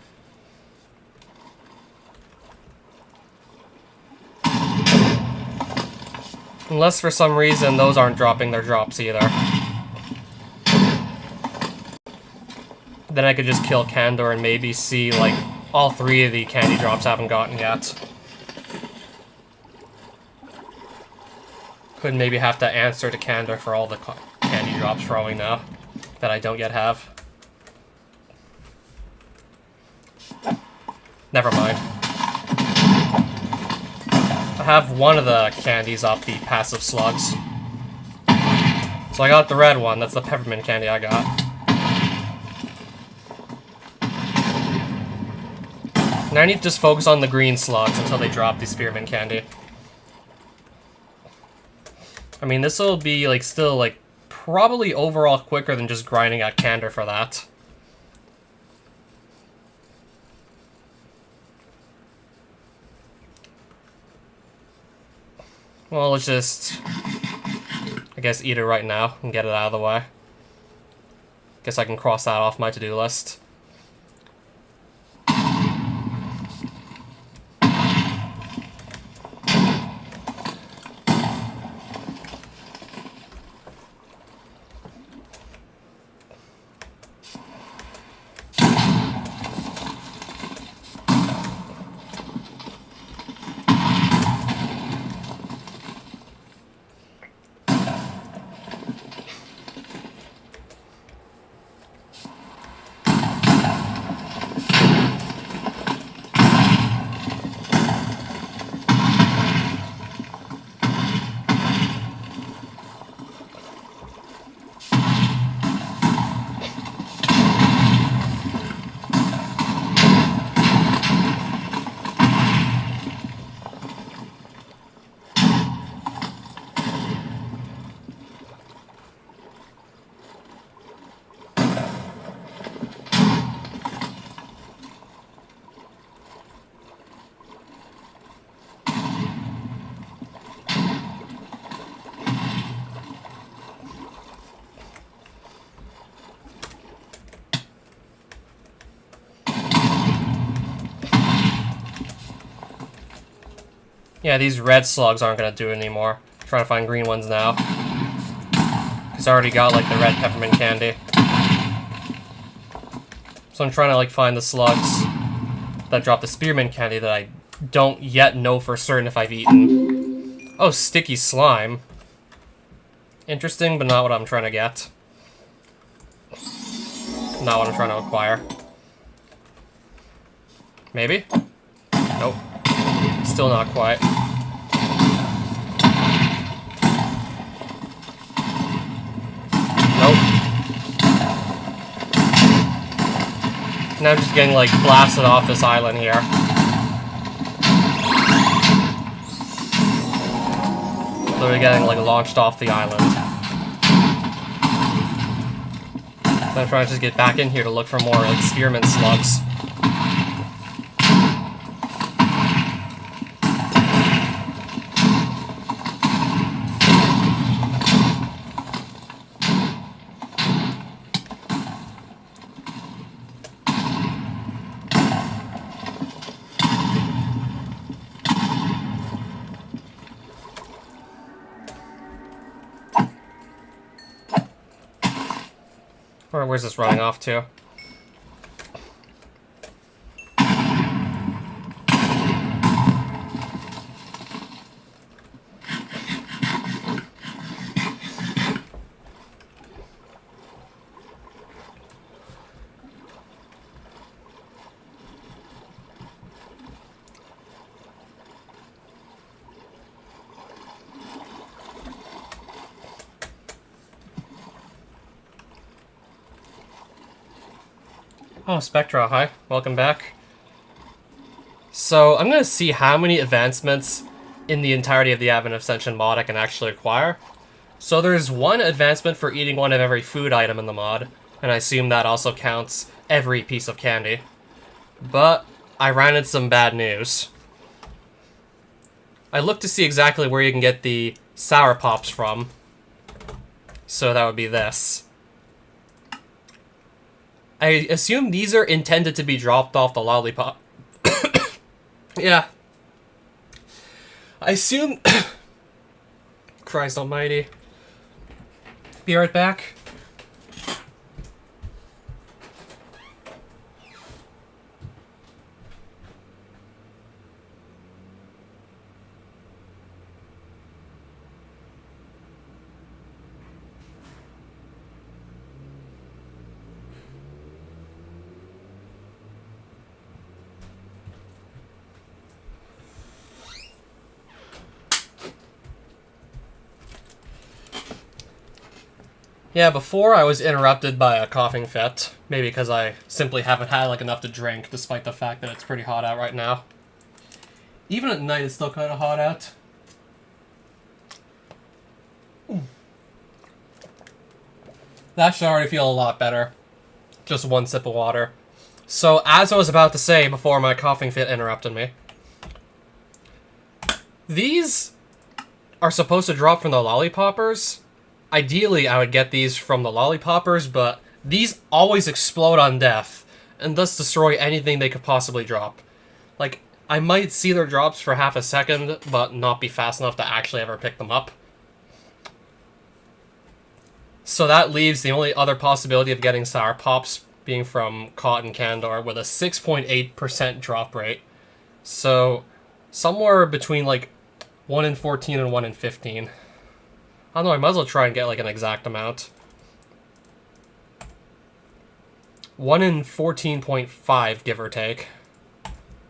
Unless for some reason those aren't dropping their drops either. Then I could just kill Candor and maybe see, like, all 3 of the candy drops I haven't gotten yet. Could maybe have to answer to Candor for all the candy drops for all we know that I don't yet have. Never mind. I have one of the candies off the passive slugs. So I got the red one, that's the peppermint candy I got. Now I need to just focus on the green slugs until they drop the spearmint candy. I mean, this will be, like, still, like, probably overall quicker than just grinding at Candor for that. Well, let's just, I guess, eat it right now and get it out of the way. Guess I can cross that off my to-do list. Yeah, these red slugs aren't gonna do it anymore. I'm trying to find green ones now. Because I already got, like, the red peppermint candy. So I'm trying to, like, find the slugs that drop the spearmint candy that I don't yet know for certain if I've eaten. Oh, sticky slime. Interesting, but not what I'm trying to get. Not what I'm trying to acquire. Maybe? Nope. Still not quite. Nope. Now I'm just getting, like, blasted off this island here. Literally getting, like, launched off the island. I'm trying to just get back in here to look for more, like, spearmint slugs. Where's this running off to? Oh, Spectra, hi. Welcome back. So, I'm gonna see how many advancements in the entirety of the Advent Ascension mod I can actually acquire. So there's one advancement for eating one of every food item in the mod, and I assume that also counts every piece of candy. But I ran into some bad news. I looked to see exactly where you can get the sour pops from. So that would be this. I assume these are intended to be dropped off the lollipop. Yeah. I assume... Christ almighty. Be right back. Yeah, before I was interrupted by a coughing fit. Maybe because I simply haven't had like enough to drink, despite the fact that it's pretty hot out right now. Even at night, it's still kind of hot out. That should already feel a lot better. Just one sip of water. So, as I was about to say before my coughing fit interrupted me, these are supposed to drop from the lollipoppers. Ideally, I would get these from the lollipoppers, but these always explode on death, and thus destroy anything they could possibly drop. Like, I might see their drops for half a second, but not be fast enough to actually ever pick them up. So that leaves the only other possibility of getting Sour Pops being from Cotton Candor with a 6.8% drop rate. So, somewhere between, like, 1 in 14 and 1 in 15. I don't know, I might as well try and get, like, an exact amount. 1 in 14.5, give or take.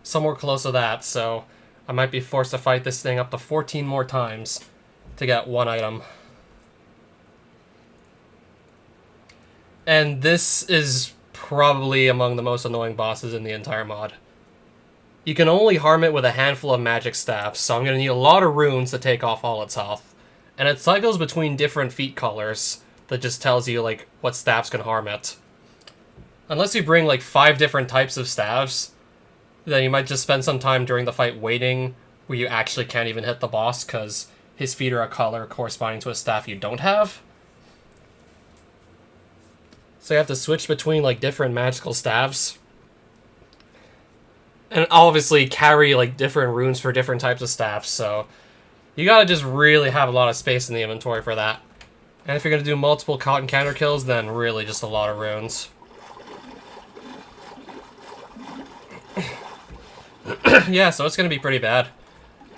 Somewhere close to that, so I might be forced to fight this thing up to 14 more times to get one item. And this is probably among the most annoying bosses in the entire mod. You can only harm it with a handful of magic staffs, so I'm going to need a lot of runes to take off all its health. And it cycles between different feat colors that just tells you, like, what staffs can harm it. Unless you bring, like, 5 different types of staffs, then you might just spend some time during the fight waiting where you actually can't even hit the boss because his feet are a color corresponding to a staff you don't have. So you have to switch between, like, different magical staffs. And obviously carry, like, different runes for different types of staffs, so you gotta just really have a lot of space in the inventory for that. And if you're gonna do multiple Cotton Candor kills, then really just a lot of runes. Yeah, so it's gonna be pretty bad.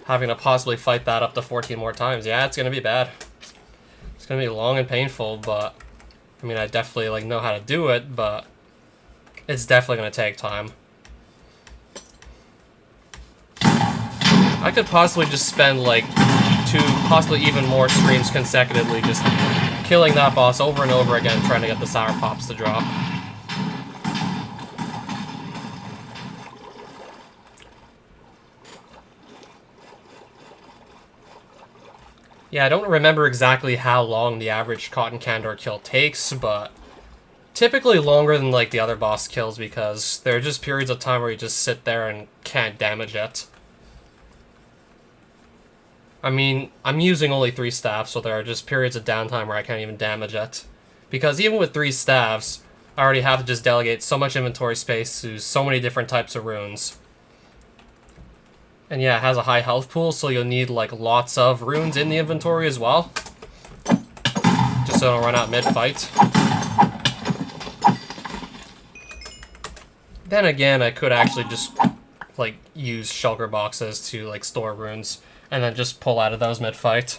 Having to possibly fight that up to 14 more times. Yeah, it's gonna be bad. It's gonna be long and painful, but I mean, I definitely, like, know how to do it, but it's definitely gonna take time. I could possibly just spend, like, 2, possibly even more streams consecutively just killing that boss over and over again, trying to get the Sour Pops to drop. Yeah, I don't remember exactly how long the average Cotton Candor kill takes, but typically longer than, like, the other boss kills because there are just periods of time where you just sit there and can't damage it. I mean, I'm using only 3 staffs, so there are just periods of downtime where I can't even damage it. Because even with 3 staffs, I already have to just delegate so much inventory space to so many different types of runes. And yeah, it has a high health pool, so you'll need, like, lots of runes in the inventory as well. Just so I don't run out mid-fight. Then again, I could actually just, like, use shulker boxes to, like, store runes, and then just pull out of those mid-fight.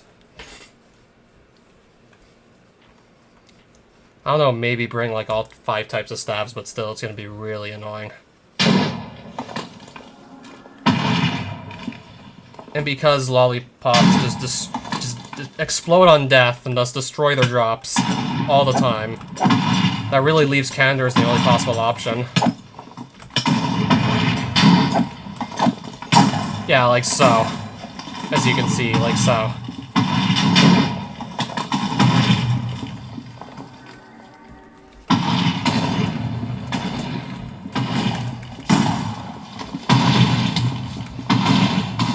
I don't know, maybe bring, like, all 5 types of staffs, but still, it's gonna be really annoying. And because lollipops just explode on death and thus destroy their drops all the time, that really leaves Candor as the only possible option. Yeah, like so. As you can see, like so.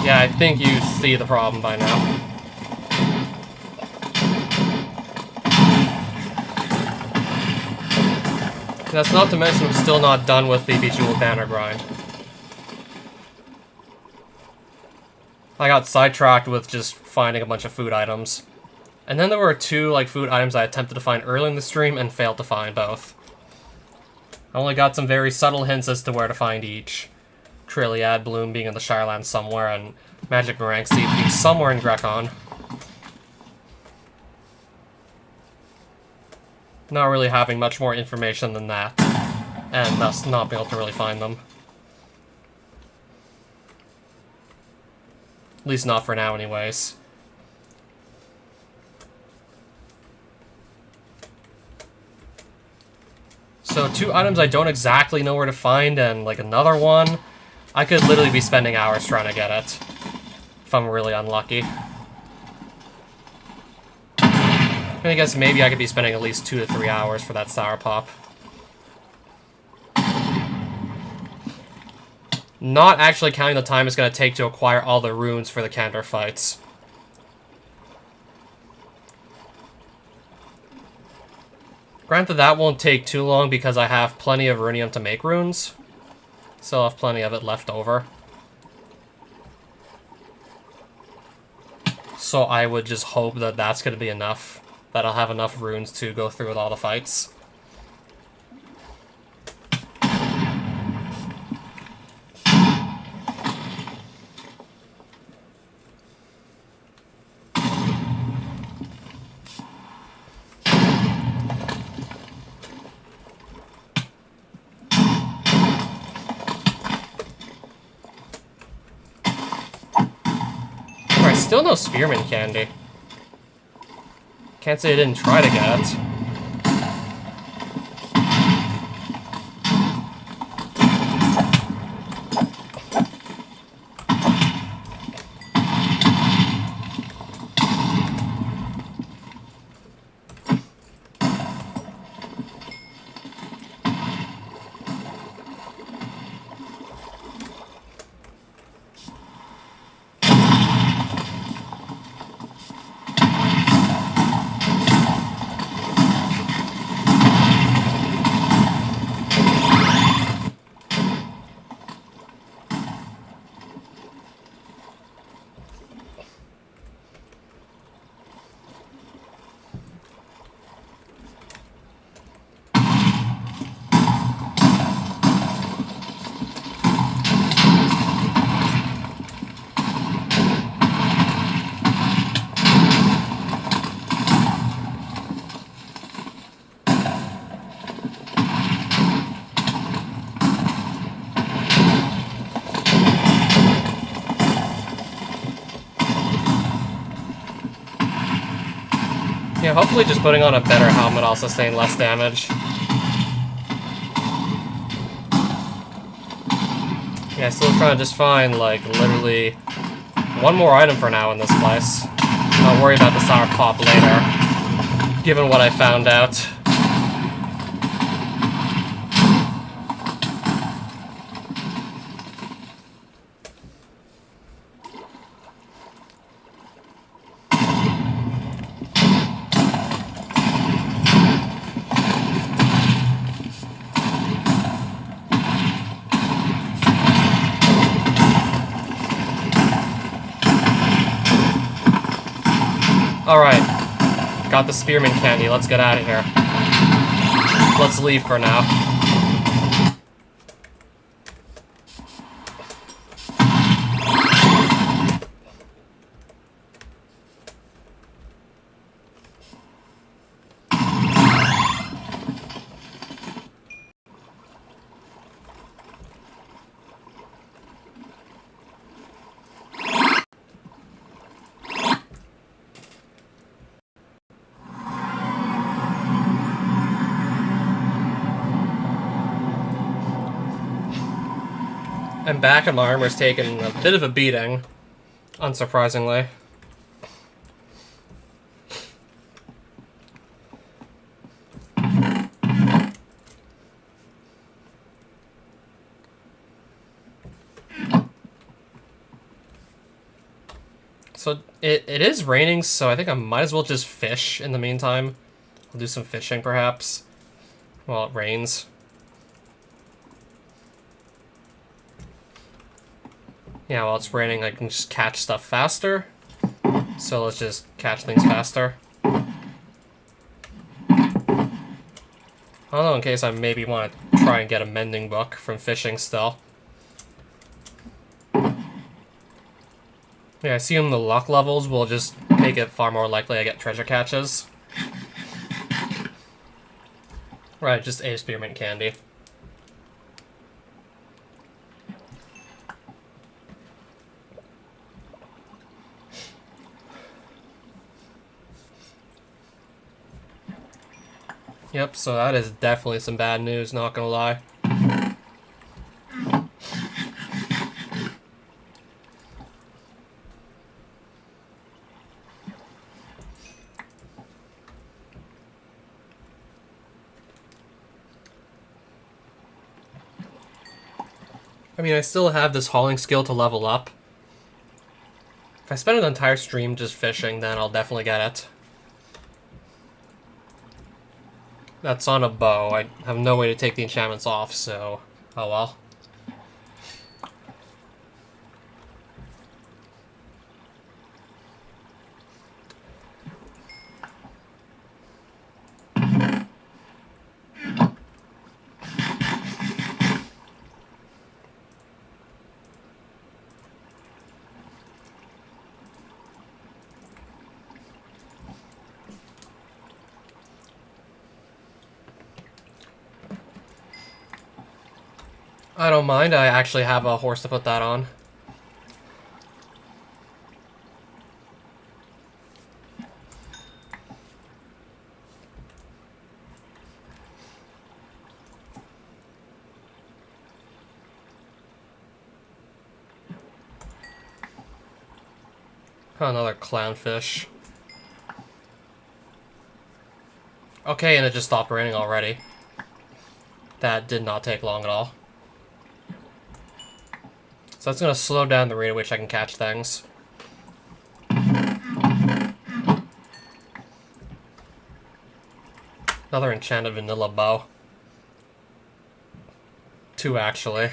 Yeah, I think you see the problem by now. That's not to mention I'm still not done with the Bejeweled Banner grind. I got sidetracked with just finding a bunch of food items. And then there were 2, like, food items I attempted to find early in the stream and failed to find both. I only got some very subtle hints as to where to find each. Trilliad Bloom being in the Shirelands somewhere, and Magic Meringue Seed being somewhere in Grekon. Not really having much more information than that, and thus not being able to really find them. At least not for now, anyways. So 2 items I don't exactly know where to find, and, like, another one, I could literally be spending hours trying to get it, if I'm really unlucky. I guess maybe I could be spending at least 2 to 3 hours for that sour pop. Not actually counting the time it's going to take to acquire all the runes for the counter fights. Granted, that won't take too long because I have plenty of runium to make runes. Still have plenty of it left over. So I would just hope that that's going to be enough. That I'll have enough runes to go through with all the fights. Still no spearman candy. Can't say I didn't try to get it. Yeah, hopefully just putting on a better helmet will sustain less damage. Yeah, still trying to just find, like, literally one more item for now in this place. I'll worry about the sour pop later, given what I found out. Alright, got the spearman candy, let's get out of here. Let's leave for now. I'm back and my armor's taken a bit of a beating, unsurprisingly. So it is raining, so I think I might as well just fish in the meantime. I'll do some fishing perhaps while it rains. Yeah, while it's raining, I can just catch stuff faster. So let's just catch things faster. I don't know, in case I maybe want to try and get a mending book from fishing still. Yeah, I assume the luck levels will just make it far more likely I get treasure catches. Right, just a spearmint candy. Yep, so that is definitely some bad news, not gonna lie. I mean, I still have this hauling skill to level up. If I spend an entire stream just fishing, then I'll definitely get it. That's on a bow. I have no way to take the enchantments off, so... oh well. I don't mind, I actually have a horse to put that on. Another clownfish. Okay, and it just stopped raining already. That did not take long at all. So that's going to slow down the rate at which I can catch things. Another enchanted vanilla bow. 2, actually.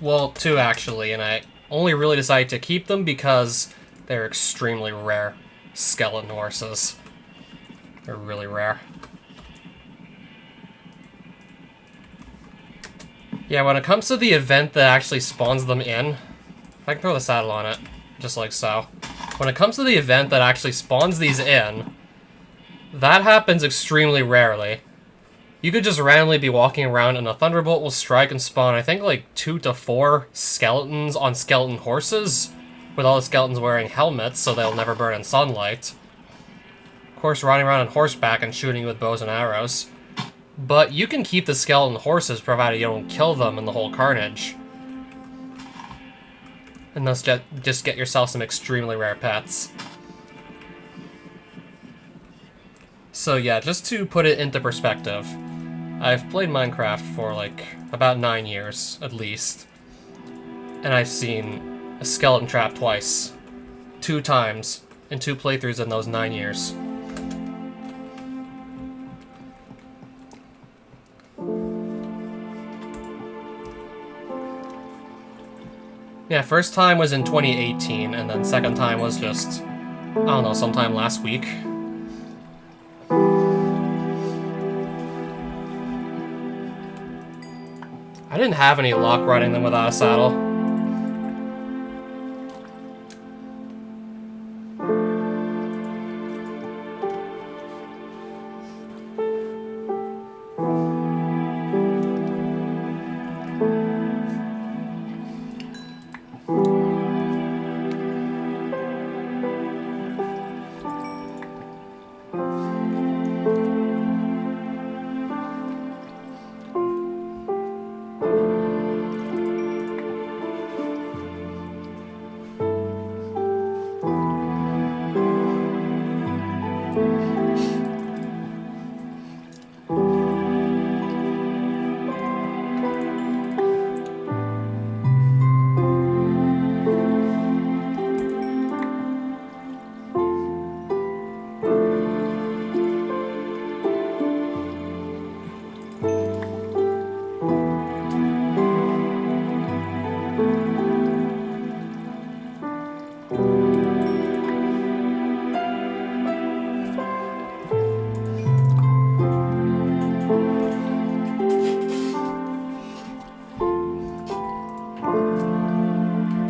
Well, 2 actually, and I only really decided to keep them because they're extremely rare skeleton horses. They're really rare. Yeah, when it comes to the event that actually spawns them in, I can throw the saddle on it, just like so. When it comes to the event that actually spawns these in, that happens extremely rarely. You could just randomly be walking around and a thunderbolt will strike and spawn, I think, like 2 to 4 skeletons on skeleton horses, with all the skeletons wearing helmets so they'll never burn in sunlight. Of course, riding around on horseback and shooting with bows and arrows. But you can keep the skeleton horses provided you don't kill them in the whole carnage. And thus just get yourself some extremely rare pets. So yeah, just to put it into perspective, I've played Minecraft for like about 9 years, at least. And I've seen a skeleton trap twice. 2 times in 2 playthroughs in those 9 years. Yeah, first time was in 2018, and then second time was just, I don't know, sometime last week. I didn't have any luck riding them without a saddle.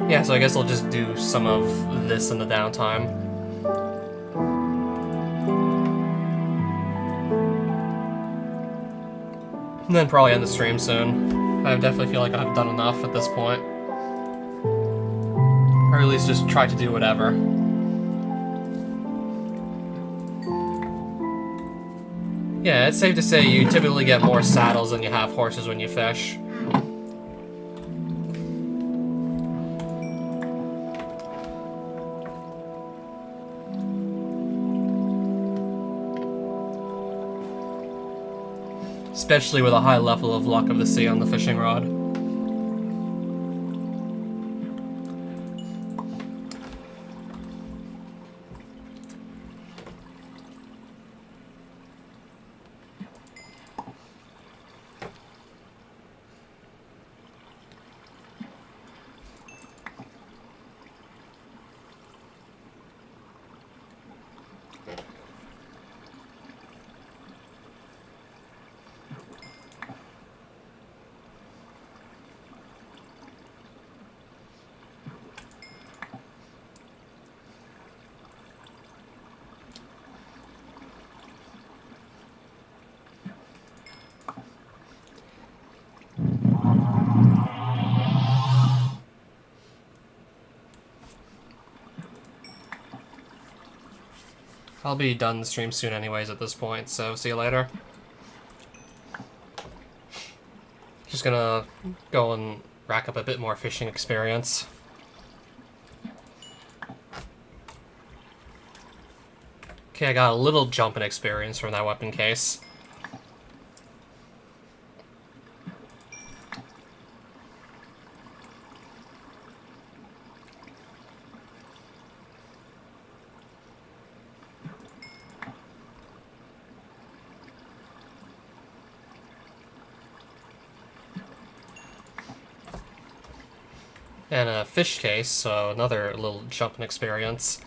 Yeah, so I guess I'll just do some of this in the downtime. And then probably end the stream soon. I definitely feel like I've done enough at this point. Or at least just try to do whatever. Yeah, it's safe to say you typically get more saddles than you have horses when you fish. Especially with a high level of luck of the sea on the fishing rod. I'll be done the stream soon anyways at this point, so see you later. Just gonna go and rack up a bit more fishing experience. Okay, I got a little jumping experience from that weapon case. And a fish case, so another little jumping experience.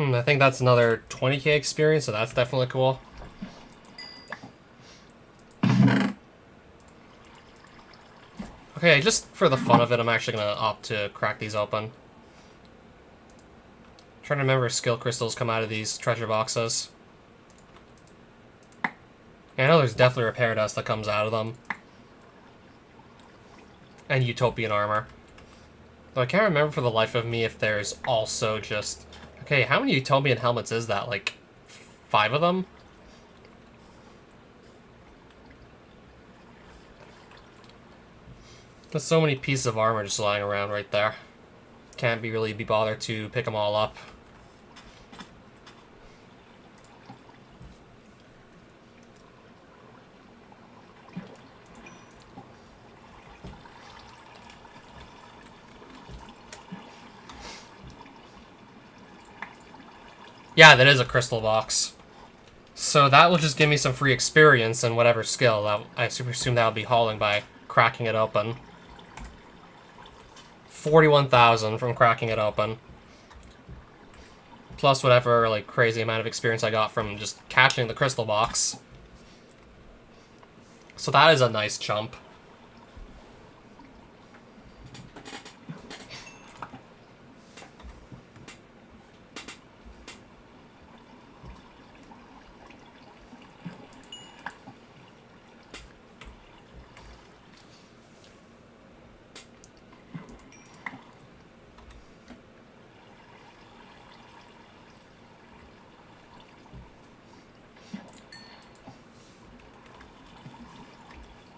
I think that's another 20k experience, so that's definitely cool. Okay, just for the fun of it, I'm actually gonna opt to crack these open. Trying to remember if skill crystals come out of these treasure boxes. Yeah, I know there's definitely repair dust that comes out of them. And utopian armor. Though I can't remember for the life of me if there's also just... Okay, how many utopian helmets is that? Like, 5 of them? There's so many pieces of armor just lying around right there. Can't really be bothered to pick them all up. Yeah, that is a crystal box. So that will just give me some free experience and whatever skill. I assume that will be hauling by cracking it open. 41,000 from cracking it open. Plus whatever like crazy amount of experience I got from just catching the crystal box. So that is a nice chump.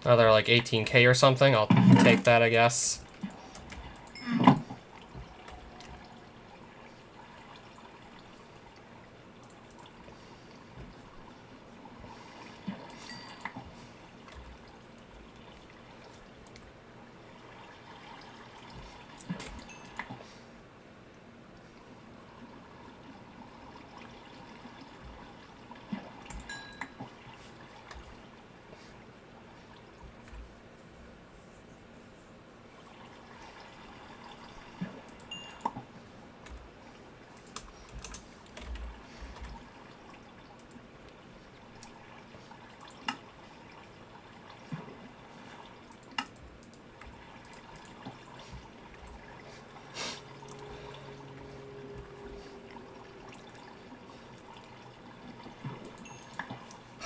Another like 18k or something. I'll take that, I guess.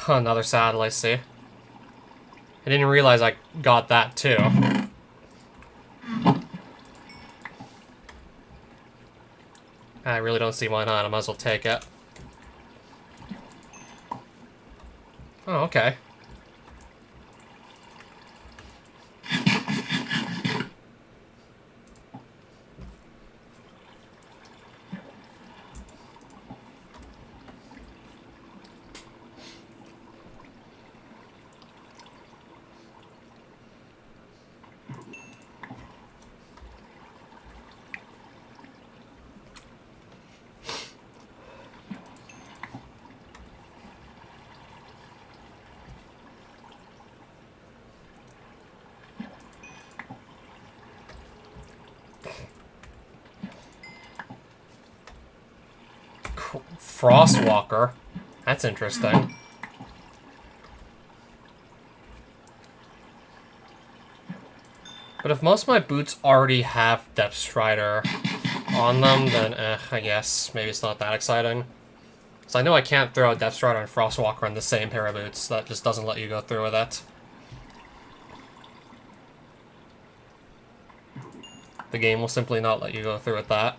Another saddle, I see. I didn't realize I got that too. I really don't see why not. I might as well take it. Oh, okay. Frostwalker. That's interesting. But if most of my boots already have Depth Strider on them, then I guess maybe it's not that exciting. So I know I can't throw a Depth Strider and Frostwalker on the same pair of boots. That just doesn't let you go through with it. The game will simply not let you go through with that.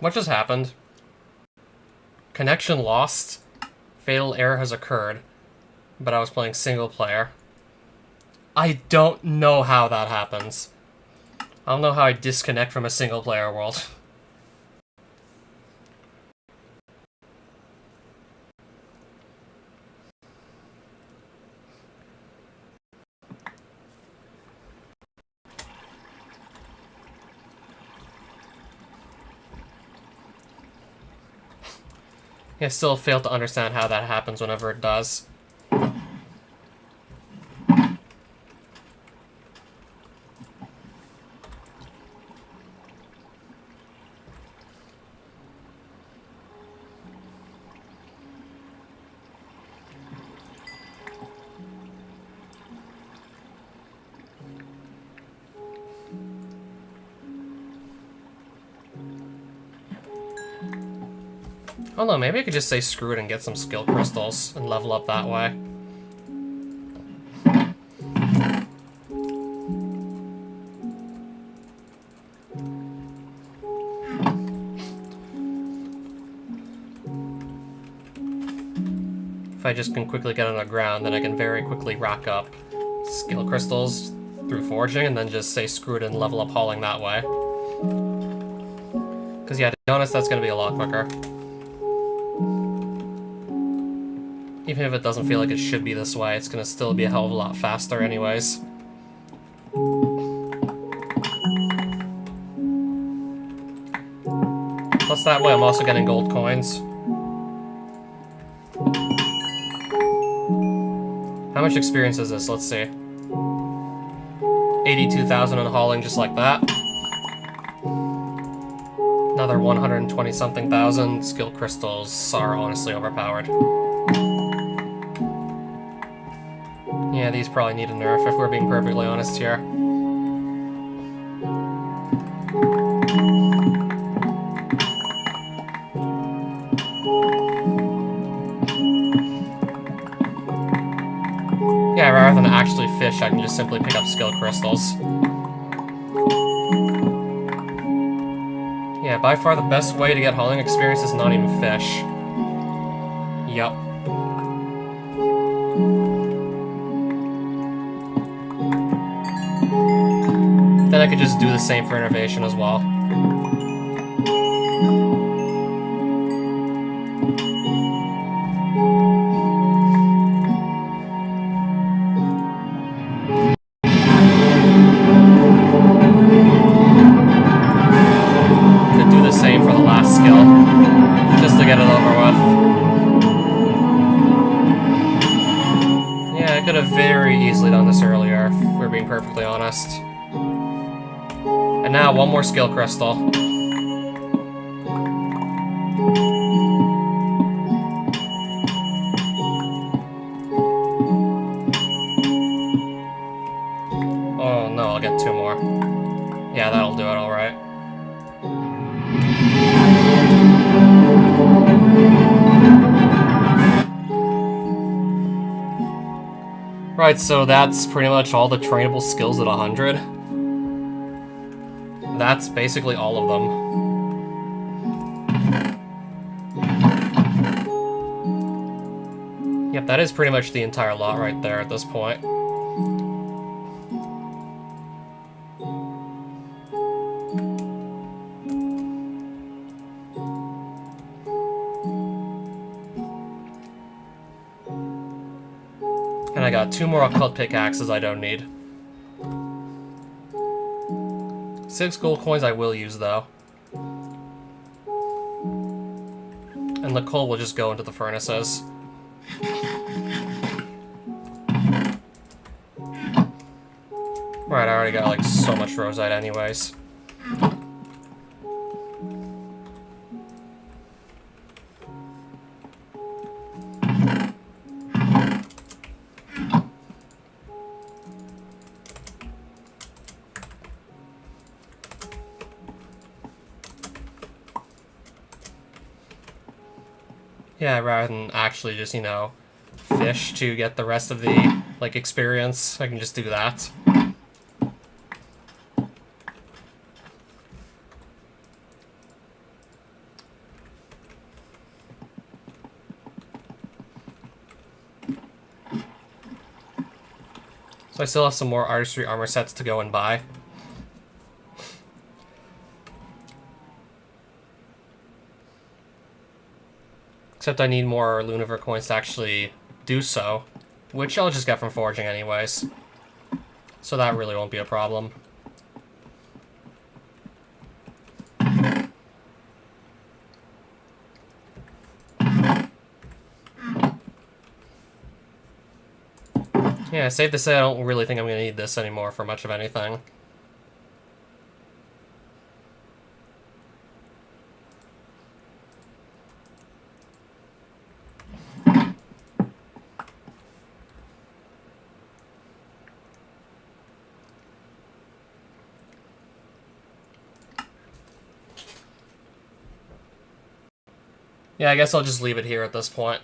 What just happened? Connection lost. Fatal error has occurred. But I was playing single player. I don't know how that happens. I don't know how I disconnect from a single player world. I still fail to understand how that happens whenever it does. Oh no, maybe I could just say screw it and get some skill crystals and level up that way. If I just can quickly get on the ground, then I can very quickly rack up skill crystals through forging and then just say screw it and level up hauling that way. Because yeah, to be honest, that's going to be a lot quicker. Even if it doesn't feel like it should be this way, it's gonna still be a hell of a lot faster anyways. Plus that way I'm also getting gold coins. How much experience is this? Let's see. 82,000 on hauling just like that. Another 120 something thousand. Skill crystals are honestly overpowered. Yeah, these probably need a nerf if we're being perfectly honest here. Yeah, rather than actually fish, I can just simply pick up skill crystals. Yeah, by far the best way to get hauling experience is not even fish. Yup. Then I could just do the same for innovation as well. Could do the same for the last skill, just to get it over with. Yeah, I could have very easily done this earlier, if we're being perfectly honest. And now, one more skill crystal. Oh no, I'll get 2 more. Yeah, that'll do it, alright. Right, so that's pretty much all the trainable skills at 100. That's basically all of them. Yep, that is pretty much the entire lot right there at this point. And I got 2 more occult pickaxes I don't need. 6 gold coins I will use, though. And the coal will just go into the furnaces. Right, I already got, like, so much rosite anyways. Yeah, rather than actually just, you know, fish to get the rest of the, like, experience, I can just do that. So I still have some more artistry armor sets to go and buy. Except I need more Lunaver coins to actually do so, which I'll just get from foraging anyways. So that really won't be a problem. Yeah, safe to say I don't really think I'm going to need this anymore for much of anything. Yeah, I guess I'll just leave it here at this point.